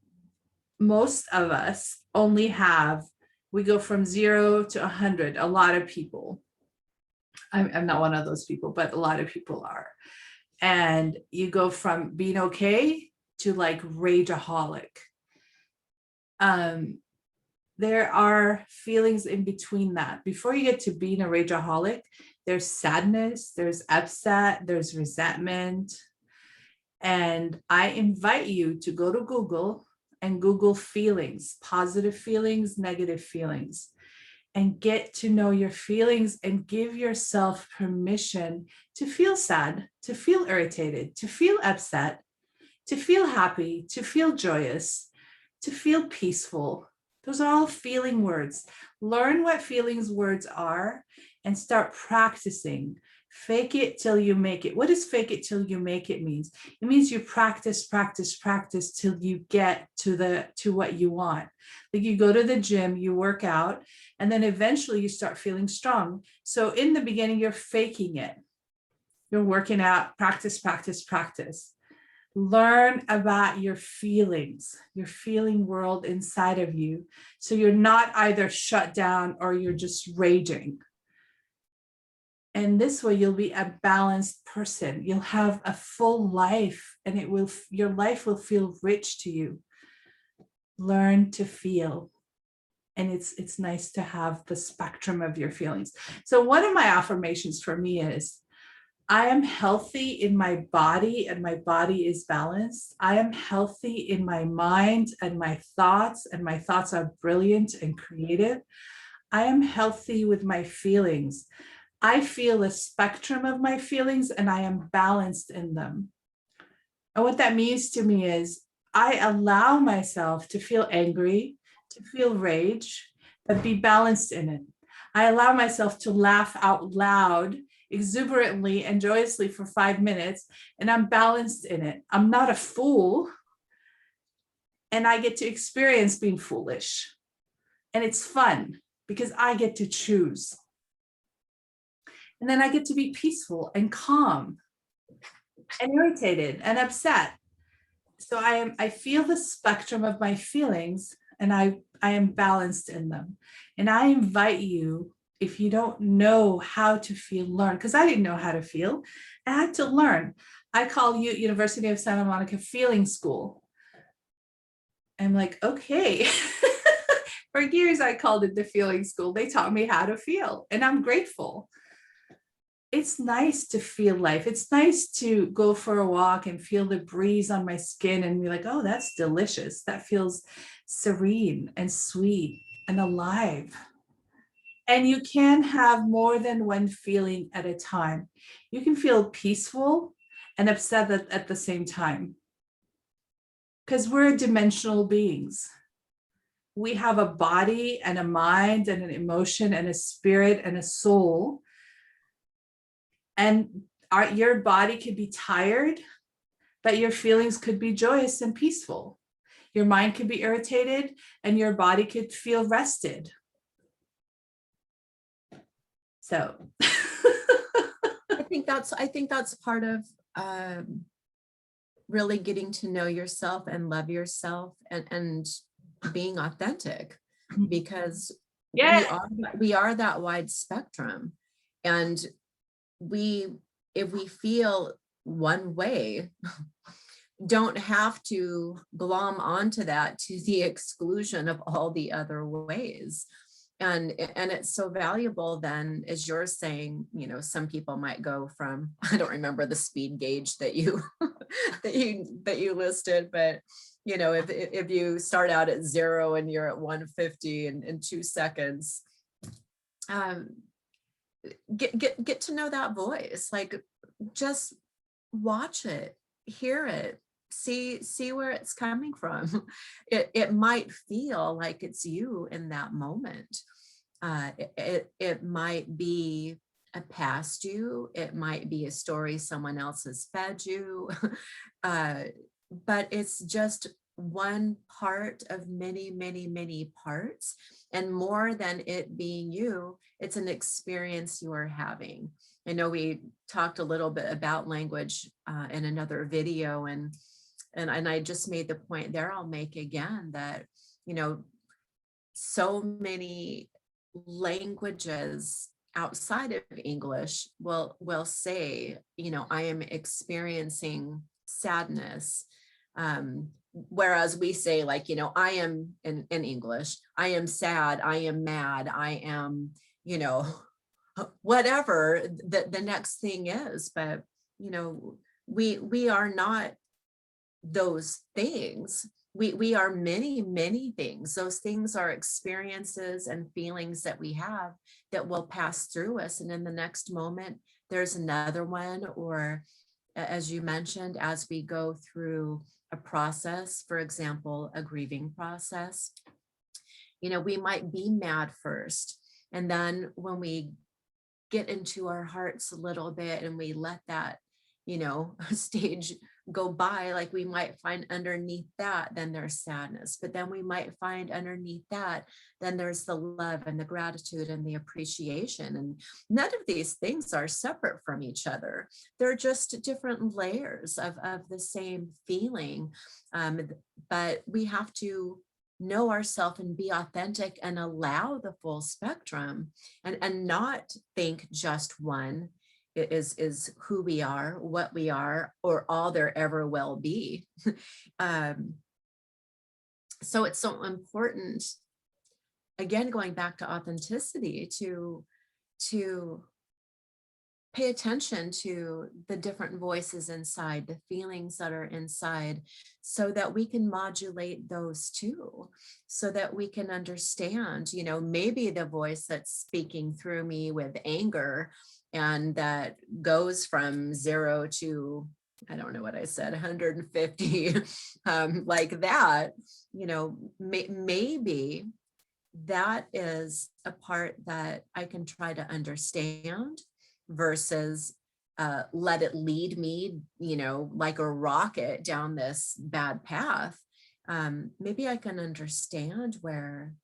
only we go from 0 to 100. A lot of people, I'm not one of those people, but a lot of people are. And you go from being okay to like rageaholic. There are feelings in between that. Before you get to being a rageaholic, there's sadness, there's upset, there's resentment. And I invite you to go to Google and Google feelings, positive feelings, negative feelings, and get to know your feelings and give yourself permission to feel sad, to feel irritated, to feel upset, to feel happy, to feel joyous, to feel peaceful. Those are all feeling words. Learn what feelings words are and start practicing. Fake it till you make it. What does fake it till you make it means? It means you practice till you get to what you want. Like you go to the gym, you work out, and then eventually you start feeling strong. So in the beginning, you're faking it. You're working out, practice. Learn about your feelings, your feeling world inside of you. So you're not either shut down or you're just raging. And this way you'll be a balanced person. You'll have a full life and your life will feel rich to you. Learn to feel. And it's nice to have the spectrum of your feelings. So one of my affirmations for me is, I am healthy in my body and my body is balanced. I am healthy in my mind and my thoughts are brilliant and creative. I am healthy with my feelings. I feel a spectrum of my feelings and I am balanced in them. And what that means to me is I allow myself to feel angry, to feel rage, but be balanced in it. I allow myself to laugh out loud, exuberantly and joyously for 5 minutes, and I'm balanced in it. I'm not a fool, and I get to experience being foolish. And it's fun because I get to choose. And then I get to be peaceful and calm and irritated and upset. So I feel the spectrum of my feelings and I am balanced in them. And I invite you, if you don't know how to feel, learn, because I didn't know how to feel. I had to learn. I call University of Santa Monica Feeling School. I'm like, okay. For years, I called it the Feeling School. They taught me how to feel, and I'm grateful. It's nice to feel life. It's nice to go for a walk and feel the breeze on my skin and be like, oh, that's delicious. That feels serene and sweet and alive. And you can have more than one feeling at a time. You can feel peaceful and upset at the same time. Because we're dimensional beings. We have a body and a mind and an emotion and a spirit and a soul. And your body could be tired, but your feelings could be joyous and peaceful. Your mind could be irritated and your body could feel rested. So I think that's part of really getting to know yourself and love yourself and being authentic, because we are that wide spectrum. And if we feel one way, don't have to glom onto that to the exclusion of all the other ways. And it's so valuable then, as you're saying, some people might go from, I don't remember the speed gauge that you that you listed, but if you start out at 0 and you're at 150 in 2 seconds, um, get to know that voice. Like, just watch it, hear it, see where it's coming from. It might feel like it's you in that moment. It might be a past you, it might be a story someone else has fed you, but it's just one part of many, many, many parts. And more than it being you, it's an experience you are having. I know we talked a little bit about language in another video, and I just made the point there, I'll make again, that so many languages outside of English will say, I am experiencing sadness. Whereas we say, like, I am in English, I am sad, I am mad, I am, whatever the next thing is. But, we are not those things. We are many, many things. Those things are experiences and feelings that we have that will pass through us. And in the next moment, there's another one. Or as you mentioned, as we go through a process, for example, a grieving process, we might be mad first. And then when we get into our hearts a little bit and we let that, stage go by, like, we might find underneath that, then there's sadness. But then we might find underneath that, then there's the love and the gratitude and the appreciation. And none of these things are separate from each other. They're just different layers of the same feeling. But we have to know ourselves and be authentic and allow the full spectrum, and not think just one is who we are, what we are, or all there ever will be. So it's so important, again, going back to authenticity, to pay attention to the different voices inside, the feelings that are inside, so that we can modulate those too, so that we can understand, maybe the voice that's speaking through me with anger, and that goes from 0 to, I don't know what I said, 150, like that, maybe that is a part that I can try to understand, versus let it lead me, like a rocket down this bad path. Maybe I can understand where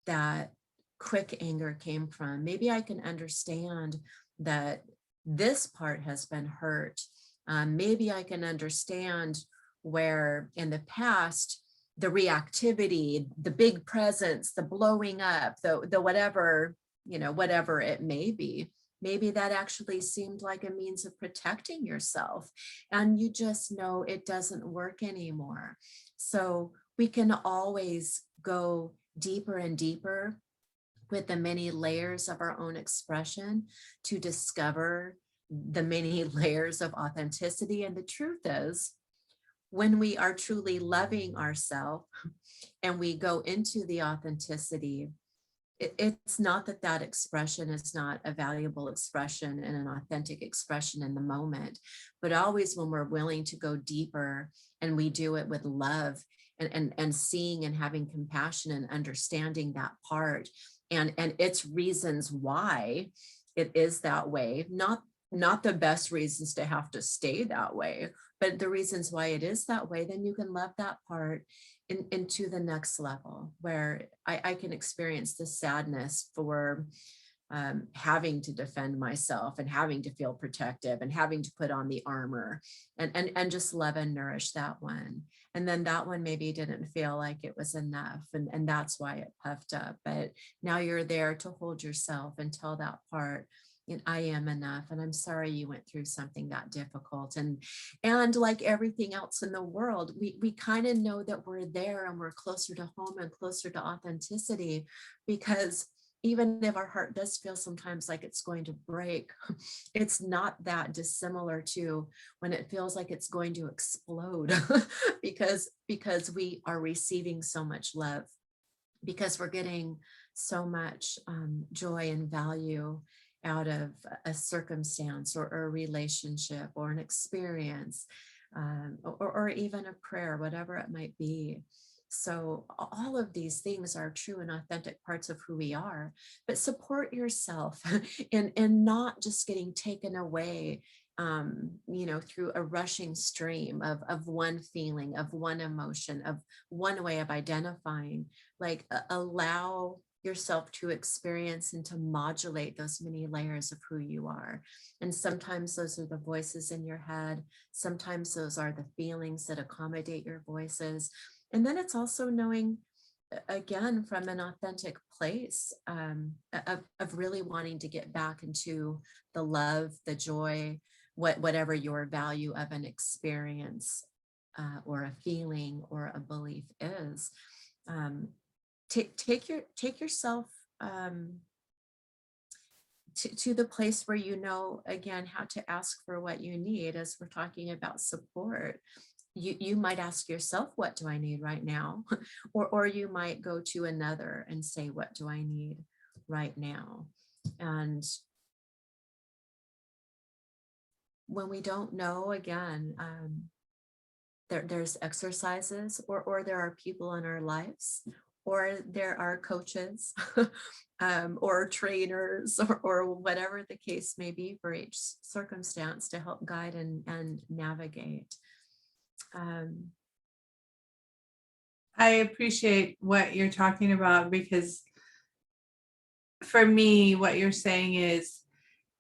that quick anger came from. Maybe I can understand that this part has been hurt. Maybe I can understand where in the past, the reactivity, the big presence, the blowing up, the whatever, whatever it may be, maybe that actually seemed like a means of protecting yourself. And you just know it doesn't work anymore. So we can always go deeper and deeper with the many layers of our own expression to discover the many layers of authenticity. And the truth is, when we are truly loving ourselves and we go into the authenticity, it's not that expression is not a valuable expression and an authentic expression in the moment, but always when we're willing to go deeper and we do it with love and seeing and having compassion and understanding that part and its reasons why it is that way, not the best reasons to have to stay that way, but the reasons why it is that way, then you can love that part into the next level, where I can experience the sadness for having to defend myself and having to feel protective and having to put on the armor and just love and nourish that one. And then that one maybe didn't feel like it was enough, and that's why it puffed up. But now you're there to hold yourself and tell that part, And I am enough, and I'm sorry you went through something that difficult. And like everything else in the world, we kind of know that we're there and we're closer to home and closer to authenticity, because even if our heart does feel sometimes like it's going to break, it's not that dissimilar to when it feels like it's going to explode because we are receiving so much love, because we're getting so much joy and value out of a circumstance or a relationship or an experience, or even a prayer, whatever it might be. So all of these things are true and authentic parts of who we are, but support yourself in not just getting taken away, through a rushing stream of one feeling, of one emotion, of one way of identifying. Like allow yourself to experience and to modulate those many layers of who you are. And sometimes those are the voices in your head. Sometimes those are the feelings that accommodate your voices. And then it's also knowing, again, from an authentic place, of really wanting to get back into the love, the joy, whatever your value of an experience or a feeling or a belief is. Take yourself to the place where you know, again, how to ask for what you need. As we're talking about support, you might ask yourself, what do I need right now? or you might go to another and say, what do I need right now? And when we don't know, again, there's exercises, or there are people in our lives, or there are coaches or trainers, or whatever the case may be for each circumstance, to help guide and navigate. I appreciate what you're talking about, because for me, what you're saying is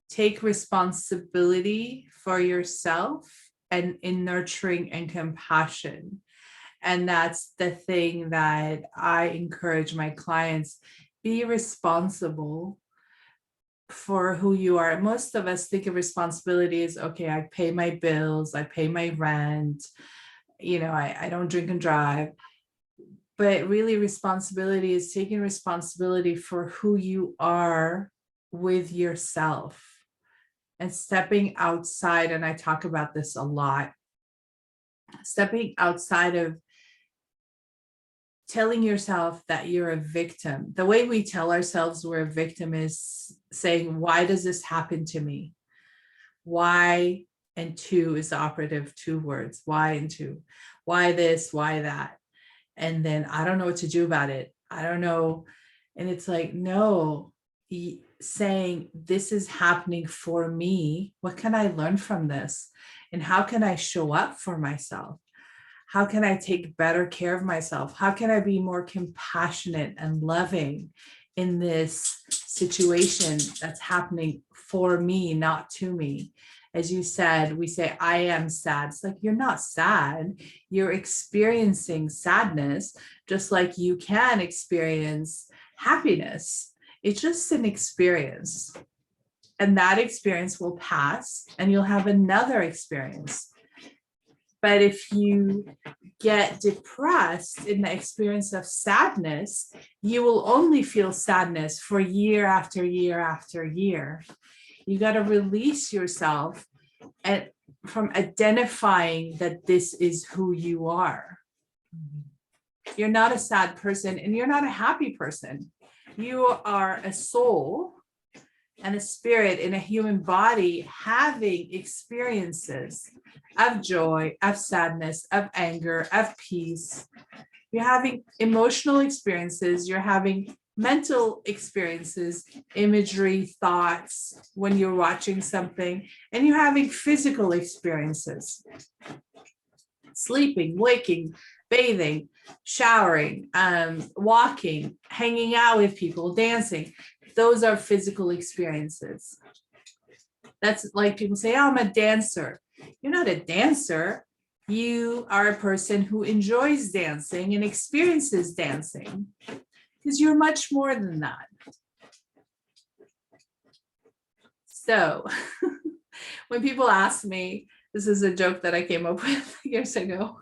take responsibility for yourself and in nurturing and compassion. And that's the thing that I encourage my clients: be responsible for who you are. Most of us think of responsibility as, okay, I pay my bills, I pay my rent, I don't drink and drive. But really, responsibility is taking responsibility for who you are with yourself and stepping outside. And I talk about this a lot, stepping outside of telling yourself that you're a victim. The way we tell ourselves we're a victim is saying, why does this happen to me? Why and to is the operative two words, why and to. Why this, why that? And then I don't know what to do about it. I don't know. And it's like, no, saying this is happening for me. What can I learn from this? And how can I show up for myself? How can I take better care of myself? How can I be more compassionate and loving in this situation that's happening for me, not to me? As you said, we say, I am sad. It's like, you're not sad. You're experiencing sadness, just like you can experience happiness. It's just an experience. And that experience will pass and you'll have another experience. But if you get depressed in the experience of sadness, you will only feel sadness for year after year after year. You got to release yourself from identifying that this is who you are. You're not a sad person and you're not a happy person. You are a soul and a spirit in a human body having experiences of joy, of sadness, of anger, of peace. You're having emotional experiences. You're having mental experiences, imagery, thoughts when you're watching something, and you're having physical experiences. Sleeping, waking, bathing, showering, walking, hanging out with people, dancing. Those are physical experiences. That's like people say, oh, I'm a dancer. You're not a dancer. You are a person who enjoys dancing and experiences dancing, because you're much more than that. So when people ask me, this is a joke that I came up with years ago.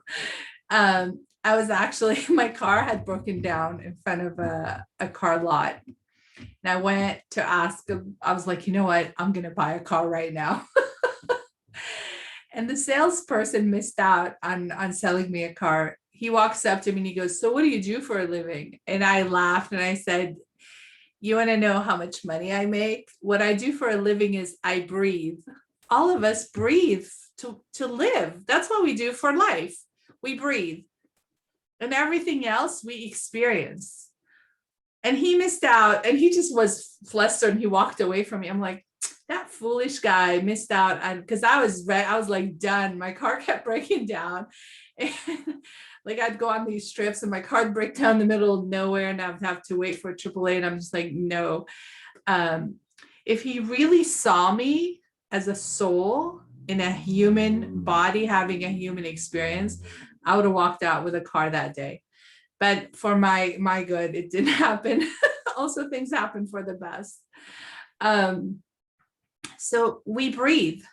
I was actually, my car had broken down in front of a car lot. And I went to ask him, I was like, you know what? I'm going to buy a car right now. And the salesperson missed out on selling me a car. He walks up to me and he goes, so what do you do for a living? And I laughed and I said, you want to know how much money I make? What I do for a living is I breathe. All of us breathe to live. That's what we do for life. We breathe. And everything else we experience. And he missed out and he just was flustered and he walked away from me. I'm like, that foolish guy missed out. And because I was like done. My car kept breaking down. And like I'd go on these trips and my car would break down in the middle of nowhere and I would have to wait for AAA. And I'm just like, no. If he really saw me as a soul in a human body, having a human experience, I would have walked out with a car that day. But for my good, it didn't happen. Also, things happen for the best. So we breathe.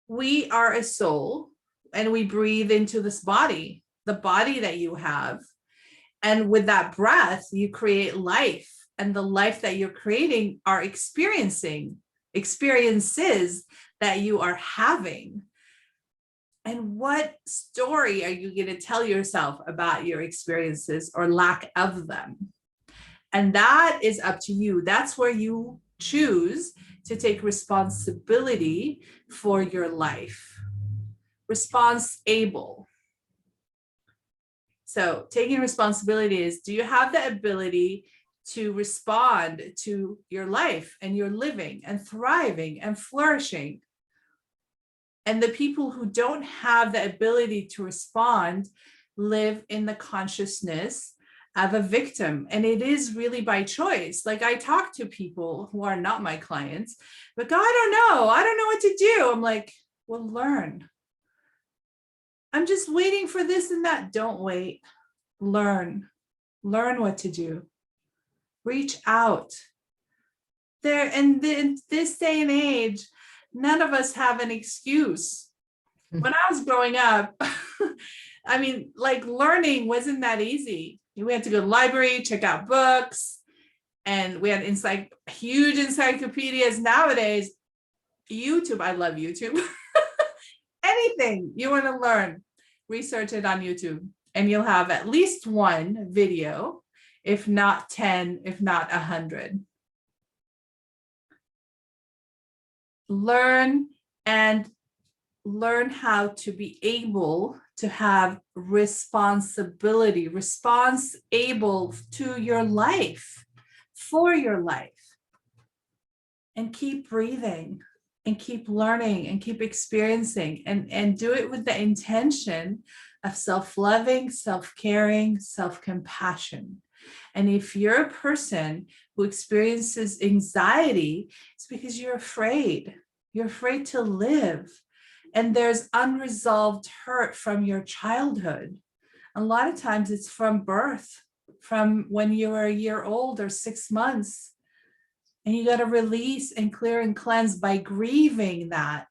We are a soul and we breathe into this body, the body that you have. And with that breath, you create life. And the life that you're creating are experiences that you are having. And what story are you going to tell yourself about your experiences or lack of them? And that is up to you. That's where you choose to take responsibility for your life. Responsible. So taking responsibility is, do you have the ability to respond to your life and your living and thriving and flourishing? And the people who don't have the ability to respond live in the consciousness of a victim. And it is really by choice. Like I talk to people who are not my clients, but God, I don't know what to do. I'm like, well, learn. I'm just waiting for this and that. Don't wait. Learn what to do. Reach out. In this day and age, none of us have an excuse. When I was growing up, I mean, like learning wasn't that easy. We had to go to the library, check out books, and we had huge encyclopedias. Nowadays, YouTube, I love YouTube. Anything you want to learn, research it on YouTube, and you'll have at least one video, if not 10, if not 100. Learn how to be able to have responsibility, responsible to your life, for your life, and keep breathing and keep learning and keep experiencing and do it with the intention of self-loving, self-caring, self-compassion. And if you're a person who experiences anxiety, it's because you're afraid. You're afraid to live. And there's unresolved hurt from your childhood. A lot of times it's from birth, from when you were a year old or 6 months. And you got to release and clear and cleanse by grieving that.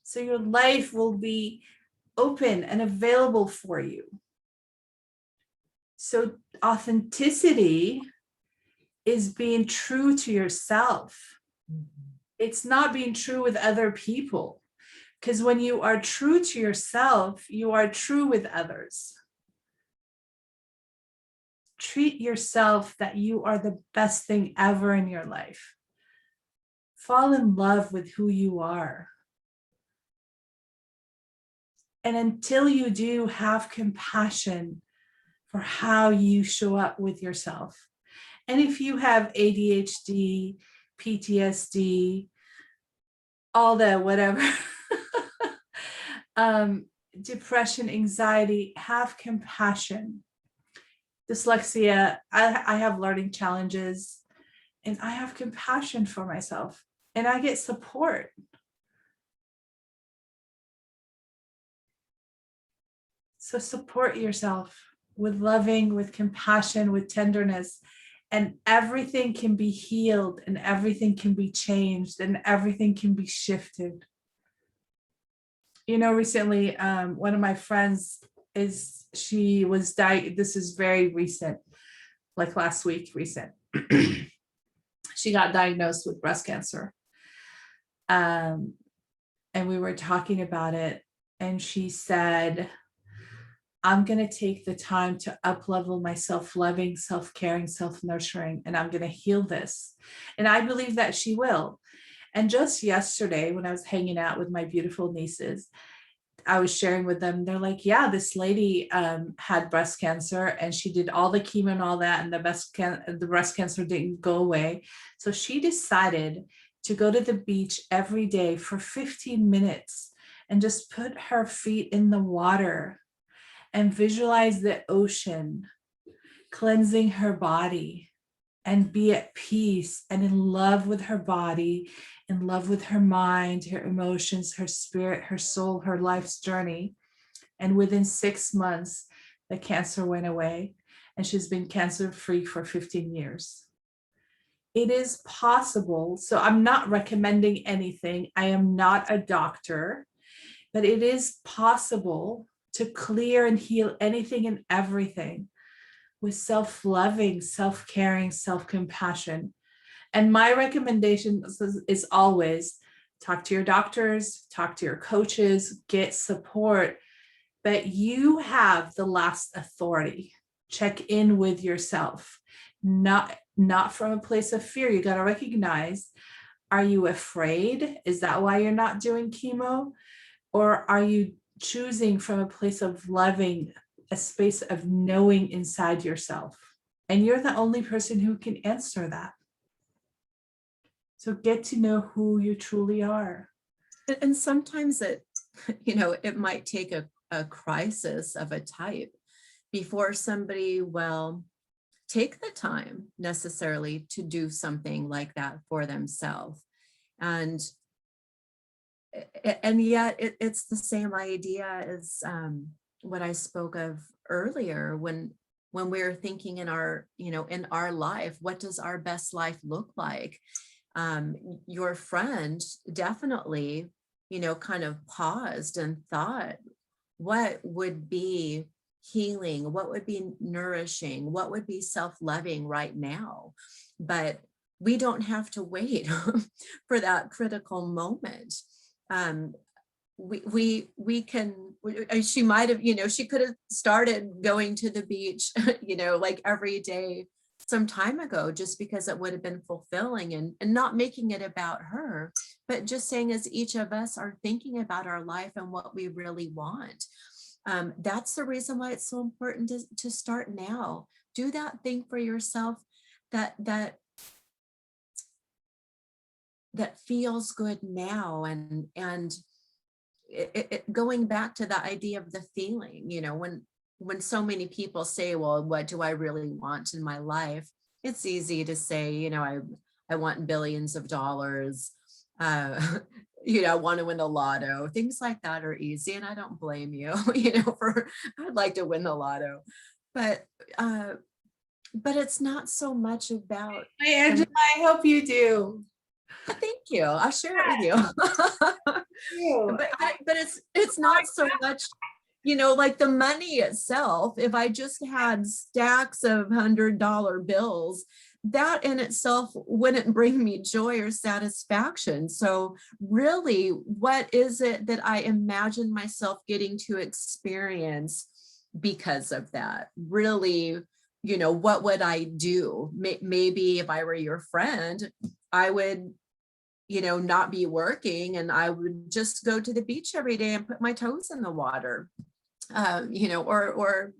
So your life will be open and available for you. So authenticity is being true to yourself. It's not being true with other people. Because when you are true to yourself, you are true with others. Treat yourself that you are the best thing ever in your life. Fall in love with who you are. And until you do, have compassion for how you show up with yourself. And if you have ADHD, PTSD, all the whatever, depression, anxiety, have compassion. Dyslexia, I have learning challenges, and I have compassion for myself, and I get support. So support yourself with loving, with compassion, with tenderness, and everything can be healed, and everything can be changed, and everything can be shifted. Recently, one of my friends she was this is very recent, like last week recent. She got diagnosed with breast cancer. And we were talking about it, and she said, I'm going to take the time to up-level my self-loving, self-caring, self-nurturing, and I'm going to heal this. And I believe that she will. And just yesterday, when I was hanging out with my beautiful nieces, I was sharing with them, they're like, yeah, this lady had breast cancer, and she did all the chemo and all that, and the breast cancer didn't go away. So she decided to go to the beach every day for 15 minutes and just put her feet in the water and visualize the ocean cleansing her body, and be at peace and in love with her body, in love with her mind, her emotions, her spirit, her soul, her life's journey. And within 6 months, the cancer went away, and she's been cancer-free for 15 years. It is possible. So I'm not recommending anything. I am not a doctor, but it is possible to clear and heal anything and everything with self-loving, self-caring, self-compassion. And my recommendation is always talk to your doctors, talk to your coaches, get support, but you have the last authority. Check in with yourself, not from a place of fear. You got to recognize, are you afraid? Is that why you're not doing chemo? Or are you choosing from a place of loving, a space of knowing inside yourself? And you're the only person who can answer that. So get to know who you truly are. And sometimes it might take a crisis of a type before somebody will take the time necessarily to do something like that for themselves. And yet it's the same idea as what I spoke of earlier, when we're thinking in our life, what does our best life look like? Your friend definitely, kind of paused and thought, what would be healing? What would be nourishing? What would be self-loving right now? But we don't have to wait for that critical moment. We can, she might have, she could have started going to the beach, like every day some time ago, just because it would have been fulfilling, and not making it about her, but just saying, as each of us are thinking about our life and what we really want. That's the reason why it's so important to start now. Do that thing for yourself that feels good now. And going back to the idea of the feeling, when so many people say, well, what do I really want in my life? It's easy to say, I want billions of dollars. I want to win the lotto. Things like that are easy, and I don't blame you, I'd like to win the lotto. But it's not so much about. Hey, Angela, I hope you do. Thank you. I'll share it with you. But it's not so much, like the money itself. If I just had stacks of $100 bills, that in itself wouldn't bring me joy or satisfaction. So really, what is it that I imagine myself getting to experience because of that? Really, what would I do? Maybe if I were your friend, I would not be working, and I would just go to the beach every day and put my toes in the water, or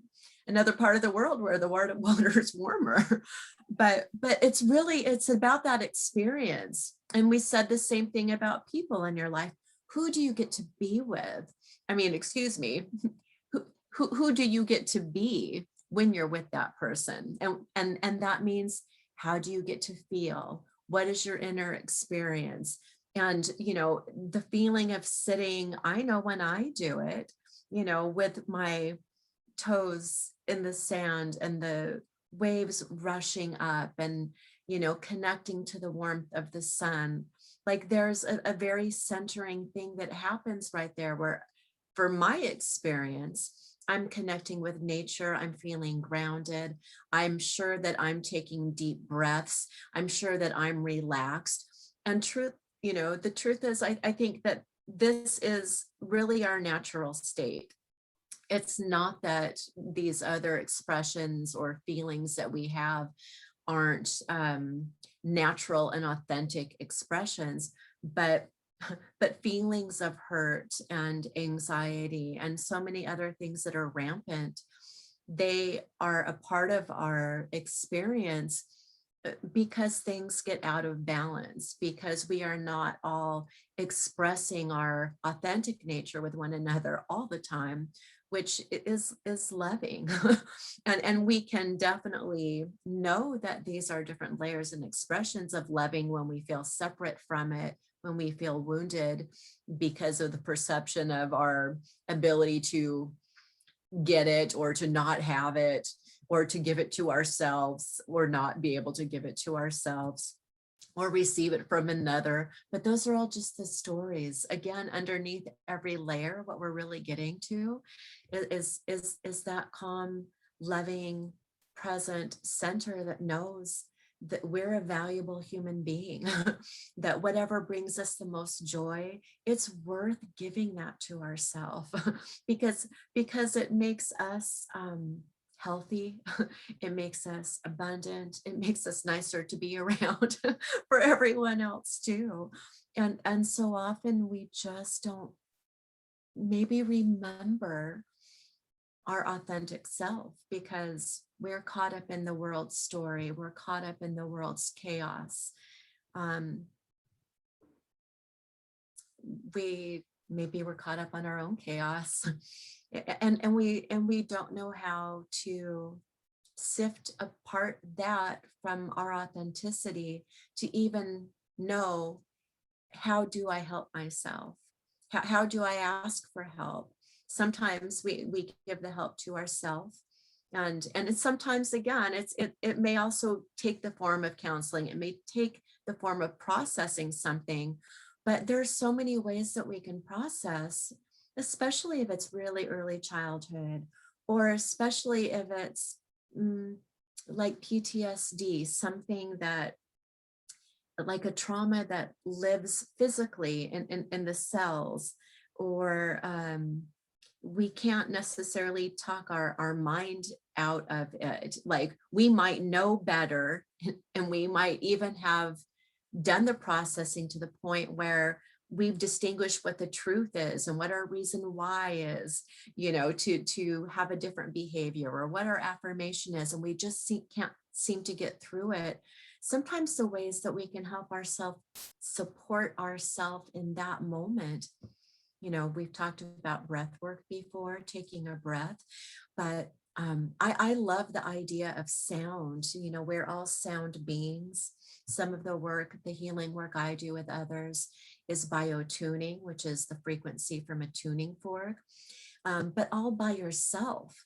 another part of the world where the water is warmer. But it's about that experience. And we said the same thing about people in your life. Who do you get to be with? I mean, excuse me, who do you get to be when you're with that person? And that means, how do you get to feel? What is your inner experience? And, the feeling of sitting, I know when I do it, with my toes in the sand and the waves rushing up and, connecting to the warmth of the sun. Like there's a very centering thing that happens right there where, for my experience, I'm connecting with nature. I'm feeling grounded. I'm sure that I'm taking deep breaths. I'm sure that I'm relaxed. And the truth is, I think that this is really our natural state. It's not that these other expressions or feelings that we have aren't natural and authentic expressions, but feelings of hurt and anxiety and so many other things that are rampant, they are a part of our experience because things get out of balance, because we are not all expressing our authentic nature with one another all the time, which is loving. And we can definitely know that these are different layers and expressions of loving when we feel separate from it, when we feel wounded because of the perception of our ability to get it or to not have it, or to give it to ourselves or not be able to give it to ourselves, or receive it from another. But those are all just the stories. Again, underneath every layer, what we're really getting to is that calm, loving, present center that knows that we're a valuable human being, that whatever brings us the most joy, it's worth giving that to ourselves because it makes us healthy, it makes us abundant, it makes us nicer to be around for everyone else too. And so often we just don't maybe remember our authentic self because we're caught up in the world's story, we're caught up in the world's chaos. We're caught up on our own chaos, and we don't know how to sift apart that from our authenticity to even know, how do I help myself? How do I ask for help? Sometimes we give the help to ourselves, and it's sometimes, again, it may also take the form of counseling. It may take the form of processing something, but there's so many ways that we can process, especially if it's really early childhood, or especially if it's like PTSD, something that, like a trauma that lives physically in the cells, or we can't necessarily talk our mind out of it. Like we might know better, and we might even have done the processing to the point where we've distinguished what the truth is and what our reason why is, to have a different behavior, or what our affirmation is, and we just can't seem to get through it. Sometimes the ways that we can help ourselves support ourselves in that moment, we've talked about breath work before, taking a breath, but I love the idea of sound. We're all sound beings. Some of the work, the healing work I do with others is biotuning, which is the frequency from a tuning fork, but all by yourself.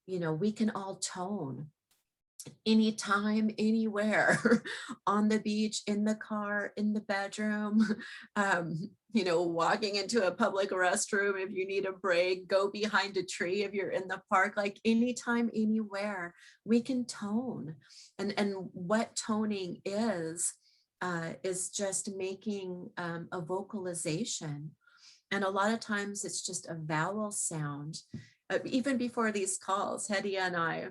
We can all tone anytime, anywhere, on the beach, in the car, in the bedroom, walking into a public restroom if you need a break, go behind a tree if you're in the park, like anytime, anywhere, we can tone. And what toning is just making a vocalization. And a lot of times it's just a vowel sound. Even before these calls, Hadia and I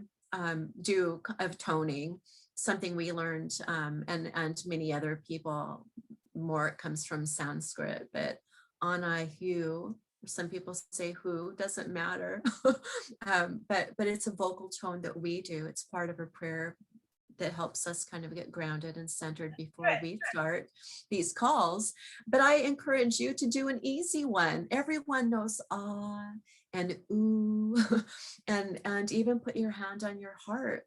do of toning, something we learned, and many other people, more it comes from Sanskrit, but ana hu, some people say who, doesn't matter. But it's a vocal tone that we do. It's part of a prayer that helps us kind of get grounded and centered before we start these calls. But I encourage you to do an easy one. Everyone knows ah and ooh, and even put your hand on your heart.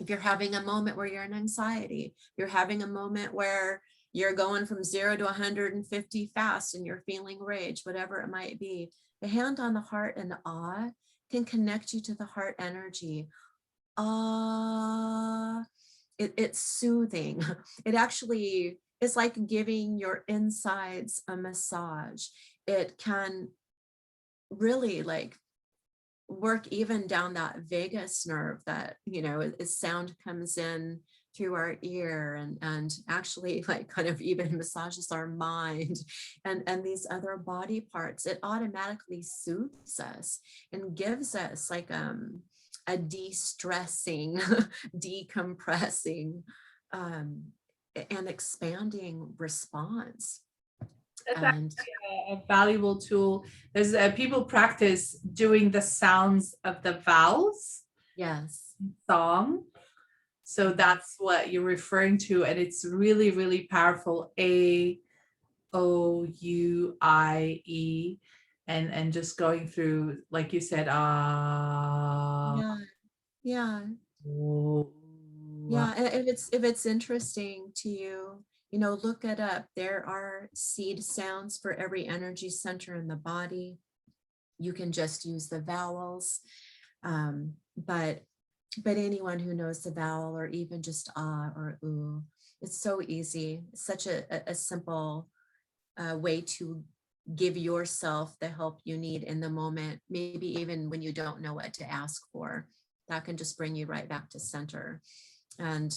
If you're having a moment where you're in anxiety, you're having a moment where you're going from 0 to 150 fast and you're feeling rage, whatever it might be, the hand on the heart and awe can connect you to the heart energy. It's soothing. It actually is like giving your insides a massage. It can really like work even down that vagus nerve that, as sound comes in through our ear, and actually like kind of even massages our mind and these other body parts. It automatically soothes us and gives us like a de-stressing, decompressing, um, and expanding response. That's And actually a valuable tool. There's people practice doing the sounds of the vowels yes, song. So that's what you're referring to. And it's really, really powerful. A, O, U, I, E. And just going through, like you said, yeah, yeah. oh, Yeah, and if it's interesting to you, look it up. There are seed sounds for every energy center in the body. You can just use the vowels, but anyone who knows the vowel, or even just ah or ooh, it's so easy. It's such a simple way to give yourself the help you need in the moment. Maybe even when you don't know what to ask for, that can just bring you right back to center. And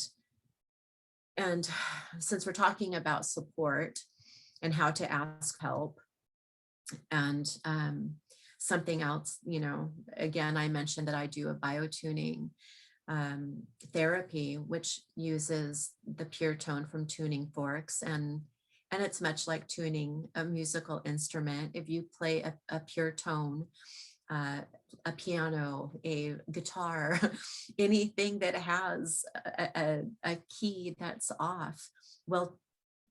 since we're talking about support and how to ask help, and something else, again, I mentioned that I do a biotuning therapy, which uses the pure tone from tuning forks, and it's much like tuning a musical instrument. If you play a pure tone, uh, a piano, a guitar, anything that has a key that's off will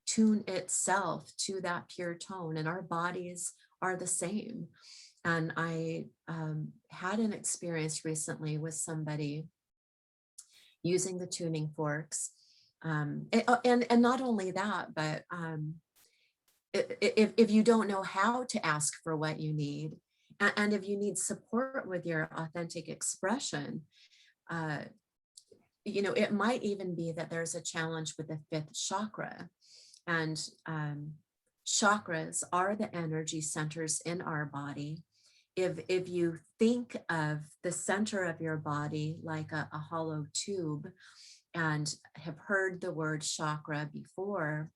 tune itself to that pure tone, and our bodies are the same. And I had an experience recently with somebody using the tuning forks. And not only that, but if you don't know how to ask for what you need, and if you need support with your authentic expression, uh, it might even be that there's a challenge with the fifth chakra. And chakras are the energy centers in our body. If you think of the center of your body like a hollow tube, and have heard the word chakra before,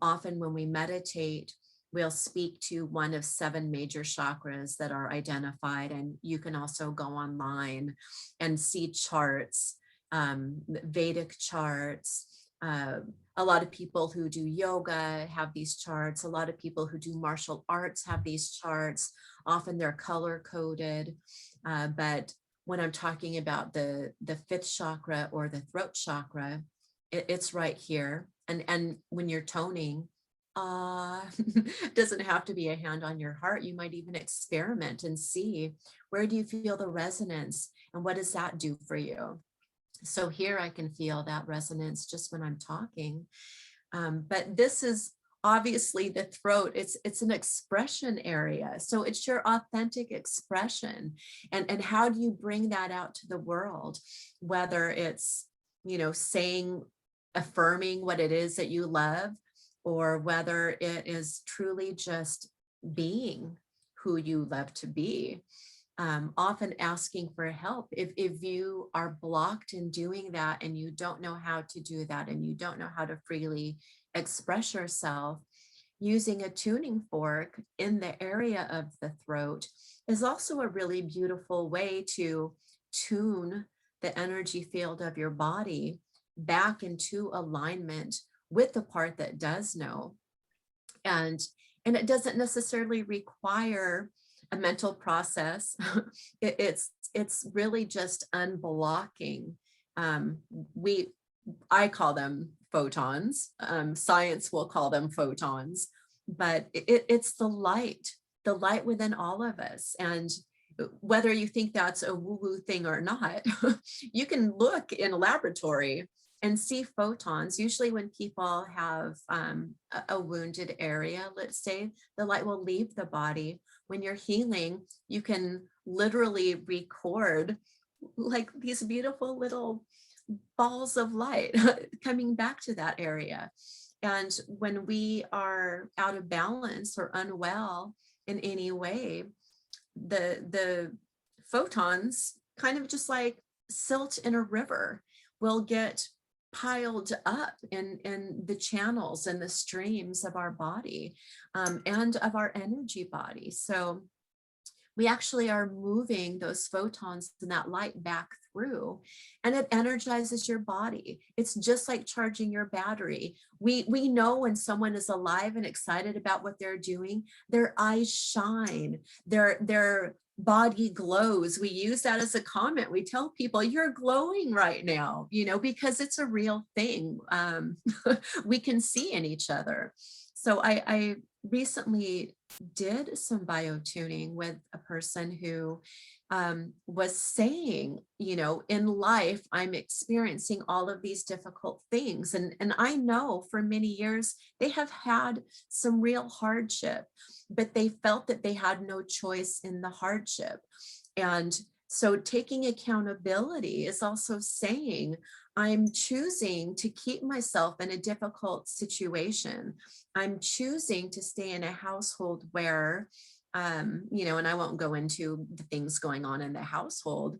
often when we meditate, we'll speak to one of 7 major chakras that are identified. And you can also go online and see charts, Vedic charts. A lot of people who do yoga have these charts. A lot of people who do martial arts have these charts. Often they're color coded. But when I'm talking about the fifth chakra or the throat chakra, it's right here. And when you're toning, doesn't have to be a hand on your heart. You might even experiment and see, where do you feel the resonance, and what does that do for you? So here I can feel that resonance just when I'm talking. But this is obviously the throat. It's an expression area. So it's your authentic expression. And how do you bring that out to the world? Whether it's, saying, affirming what it is that you love, or whether it is truly just being who you love to be. Often asking for help. If you are blocked in doing that, and you don't know how to do that, and you don't know how to freely express yourself, using a tuning fork in the area of the throat is also a really beautiful way to tune the energy field of your body back into alignment with the part that does know. And it doesn't necessarily require a mental process. It's really just unblocking. I call them photons. Science will call them photons, but it's the light within all of us. And whether you think that's a woo-woo thing or not, you can look in a laboratory and see photons. Usually when people have a wounded area, let's say, the light will leave the body. When you're healing, you can literally record like these beautiful little balls of light coming back to that area. And when we are out of balance or unwell in any way, the photons, kind of just like silt in a river, will get piled up in the channels and the streams of our body, and of our energy body. So we actually are moving those photons and that light back through, and it energizes your body. It's just like charging your battery. We know when someone is alive and excited about what they're doing, their eyes shine, their body glows. We use that as a comment. We tell people, you're glowing right now, because it's a real thing. We can see in each other. So I recently did some biotuning with a person who was saying, in life, I'm experiencing all of these difficult things. And I know for many years, they have had some real hardship, but they felt that they had no choice in the hardship. And so taking accountability is also saying, I'm choosing to keep myself in a difficult situation. I'm choosing to stay in a household where, and I won't go into the things going on in the household,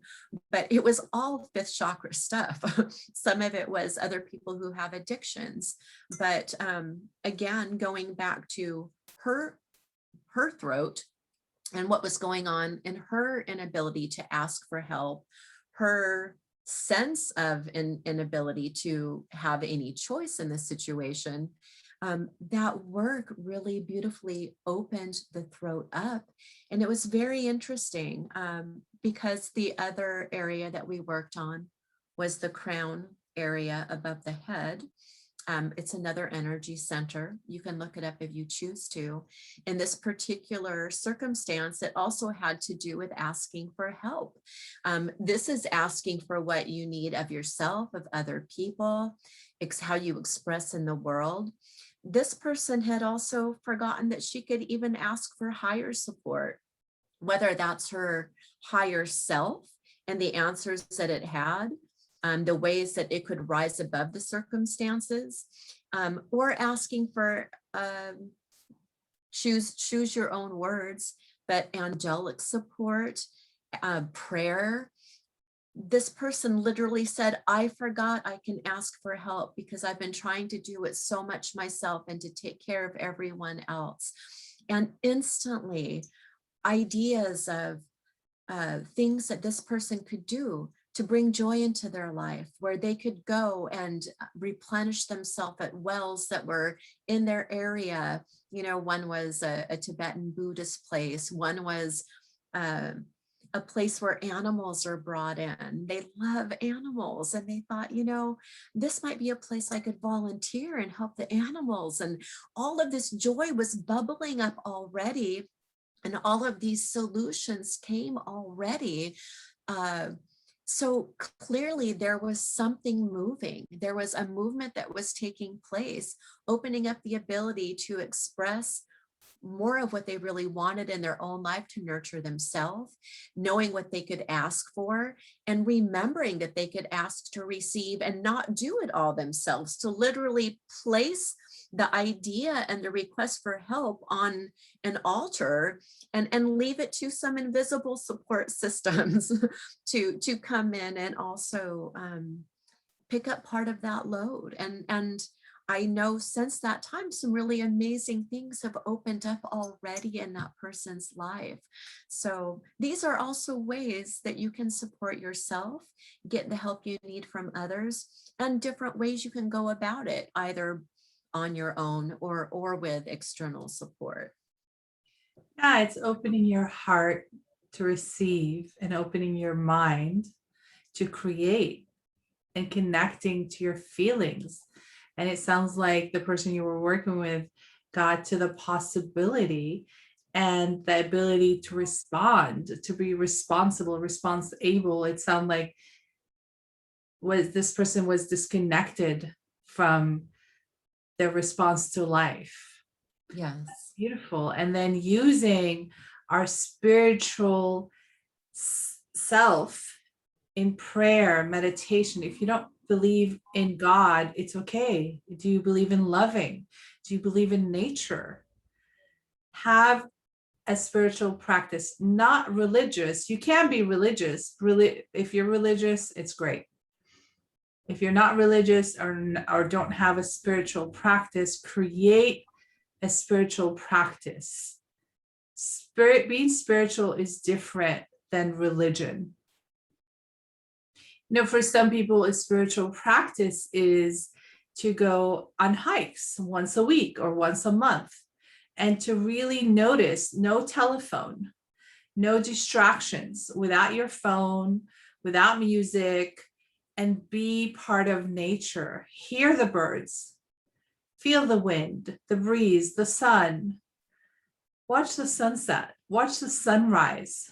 but it was all fifth chakra stuff. Some of it was other people who have addictions. But again, going back to her throat and what was going on in her inability to ask for help, her sense of inability to have any choice in this situation, that work really beautifully opened the throat up. And it was very interesting, because the other area that we worked on was the crown area above the head. It's another energy center. You can look it up if you choose to. In this particular circumstance, it also had to do with asking for help. This is asking for what you need of yourself, of other people, it's how you express in the world. This person had also forgotten that she could even ask for higher support, whether that's her higher self and the answers that it had, the ways that it could rise above the circumstances, or asking for, choose your own words, but angelic support, prayer. This person literally said, I forgot I can ask for help because I've been trying to do it so much myself and to take care of everyone else. And instantly, ideas of things that this person could do to bring joy into their life, where they could go and replenish themselves at wells that were in their area. One was a Tibetan Buddhist place. One was a place where animals are brought in. They love animals. And they thought, this might be a place I could volunteer and help the animals. And all of this joy was bubbling up already. And all of these solutions came already. So clearly there was something moving. There was a movement that was taking place, opening up the ability to express more of what they really wanted in their own life, to nurture themselves, knowing what they could ask for, and remembering that they could ask to receive and not do it all themselves, to literally place the idea and the request for help on an altar and leave it to some invisible support systems to come in and also pick up part of that load. And I know since that time, some really amazing things have opened up already in that person's life. So these are also ways that you can support yourself, get the help you need from others, and different ways you can go about it, either on your own or with external support. Yeah, it's opening your heart to receive and opening your mind to create and connecting to your feelings. And it sounds like the person you were working with got to the possibility and the ability to respond, to be responsible, response-able. It sounded like this person was disconnected from their response to life. Yes. That's beautiful. And then using our spiritual self in prayer, meditation. If you don't believe in God, it's okay. Do you believe in loving? Do you believe in nature? Have a spiritual practice, not religious. You can be religious. Really, if you're religious, it's great. If you're not religious or don't have a spiritual practice, create a spiritual practice. Being spiritual is different than religion. For some people, a spiritual practice is to go on hikes once a week or once a month, and to really notice no telephone, no distractions, without your phone, without music, and be part of nature. Hear the birds, feel the wind, the breeze, the sun. Watch the sunset, watch the sunrise.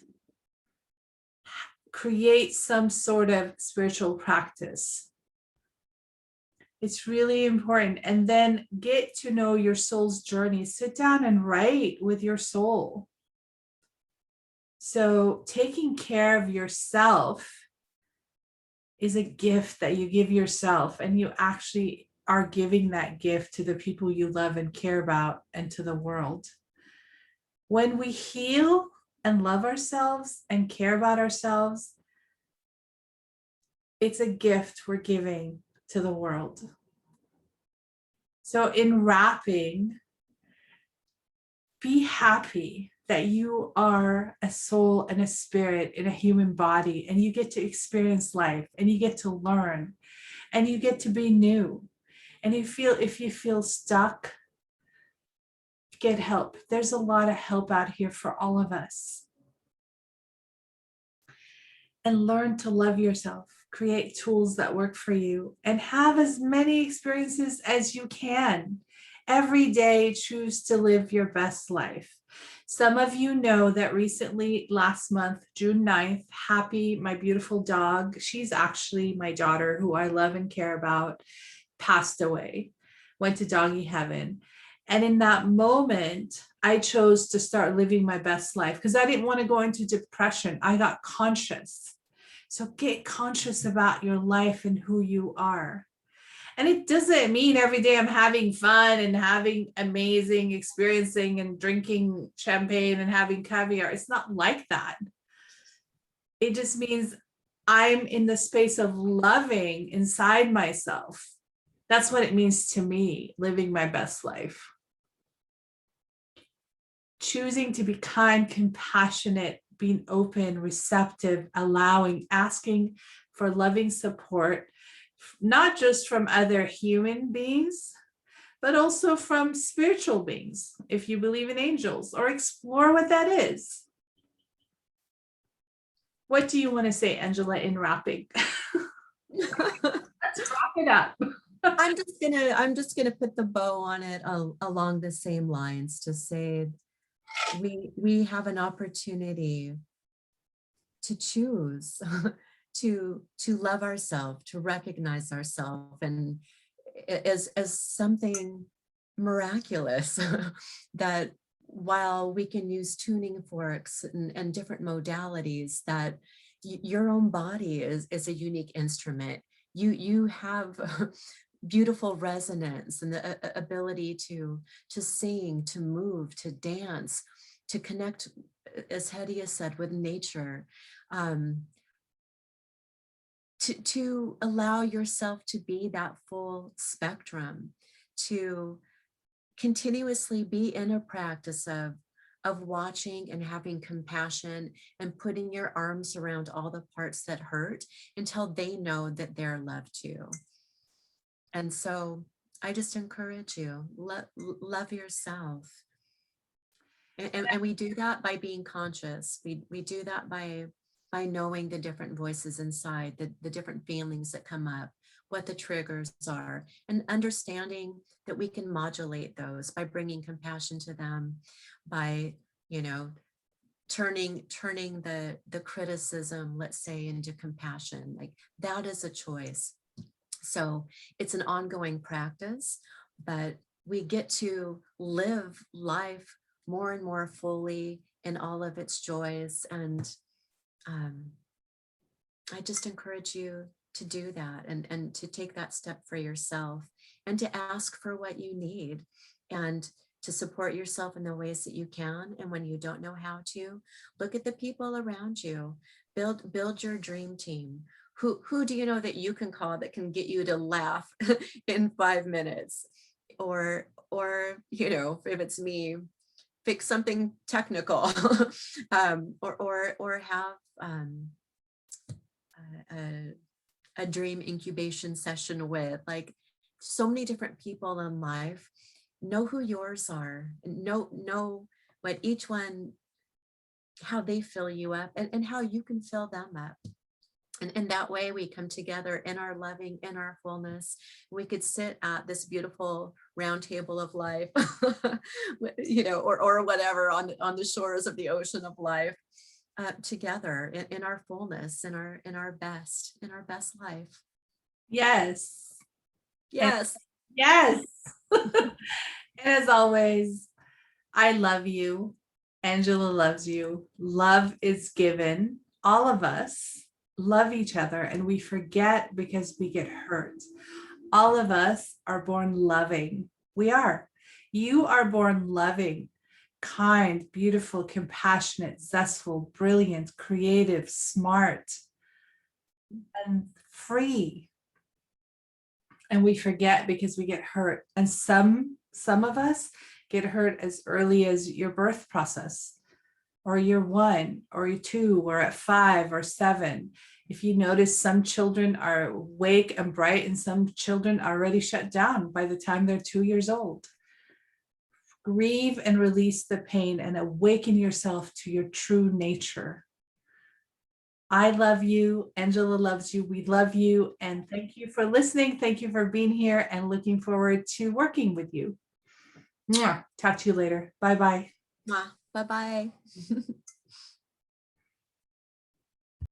Create some sort of spiritual practice. It's really important. And then get to know your soul's journey. Sit down and write with your soul. So taking care of yourself is a gift that you give yourself, and you actually are giving that gift to the people you love and care about and to the world. When we heal and love ourselves and care about ourselves, it's a gift we're giving to the world. So in wrapping, be happy that you are a soul and a spirit in a human body, and you get to experience life, and you get to learn, and you get to be new. And if you feel stuck, get help. There's a lot of help out here for all of us. And learn to love yourself. Create tools that work for you, and have as many experiences as you can. Every day, choose to live your best life. Some of you know that recently, last month, June 9th, Happy, my beautiful dog, she's actually my daughter who I love and care about, passed away, went to doggy heaven. And in that moment, I chose to start living my best life because I didn't want to go into depression. I got conscious. So get conscious about your life and who you are. And it doesn't mean every day I'm having fun and having amazing experiencing and drinking champagne and having caviar. It's not like that. It just means I'm in the space of loving inside myself. That's what it means to me, living my best life. Choosing to be kind, compassionate, being open, receptive, allowing, asking for loving support, not just from other human beings, but also from spiritual beings, if you believe in angels, or explore what that is. What do you want to say, Angela, in wrapping? Let's wrap it up. I'm just gonna put the bow on it along the same lines to say we have an opportunity to choose to love ourselves, to recognize ourselves, and as something miraculous that while we can use tuning forks and different modalities, that your own body is a unique instrument. You have beautiful resonance and the ability to sing, to move, to dance, to connect, as Hadia said, with nature, to allow yourself to be that full spectrum, to continuously be in a practice of watching and having compassion and putting your arms around all the parts that hurt until they know that they're loved too. And so I just encourage you, love yourself. And we do that by being conscious. We do that by knowing the different voices inside, the different feelings that come up, what the triggers are, and understanding that we can modulate those by bringing compassion to them, by, turning the criticism, let's say, into compassion. Like, that is a choice. So it's an ongoing practice, but we get to live life more and more fully in all of its joys, and I just encourage you to do that and to take that step for yourself and to ask for what you need and to support yourself in the ways that you can. And when you don't know how to, look at the people around you, build your dream team. Who do you know that you can call that can get you to laugh in 5 minutes? Or, if it's me, fix something technical, or have a dream incubation session with, like, so many different people in life. Know who yours are, know what each one, how they fill you up, and how you can fill them up. And in that way, we come together in our loving, in our fullness. We could sit at this beautiful round table of life, or whatever, on the shores of the ocean of life, together in our fullness, in our best life. Yes. Yes. Yes. And as always, I love you. Angela loves you. Love is given. All of us love each other, and we forget because we get hurt. All of us are born loving. We are. You are born loving, kind, beautiful, compassionate, zestful, brilliant, creative, smart, and free. And we forget because we get hurt. And some of us get hurt as early as your birth process, or year 1, or year 2, or at 5 or 7. If you notice, some children are awake and bright, and some children are already shut down by the time they're 2 years old. Grieve and release the pain and awaken yourself to your true nature. I love you. Angela loves you. We love you. And thank you for listening. Thank you for being here, and looking forward to working with you. Talk to you later. Bye-bye. Bye-bye.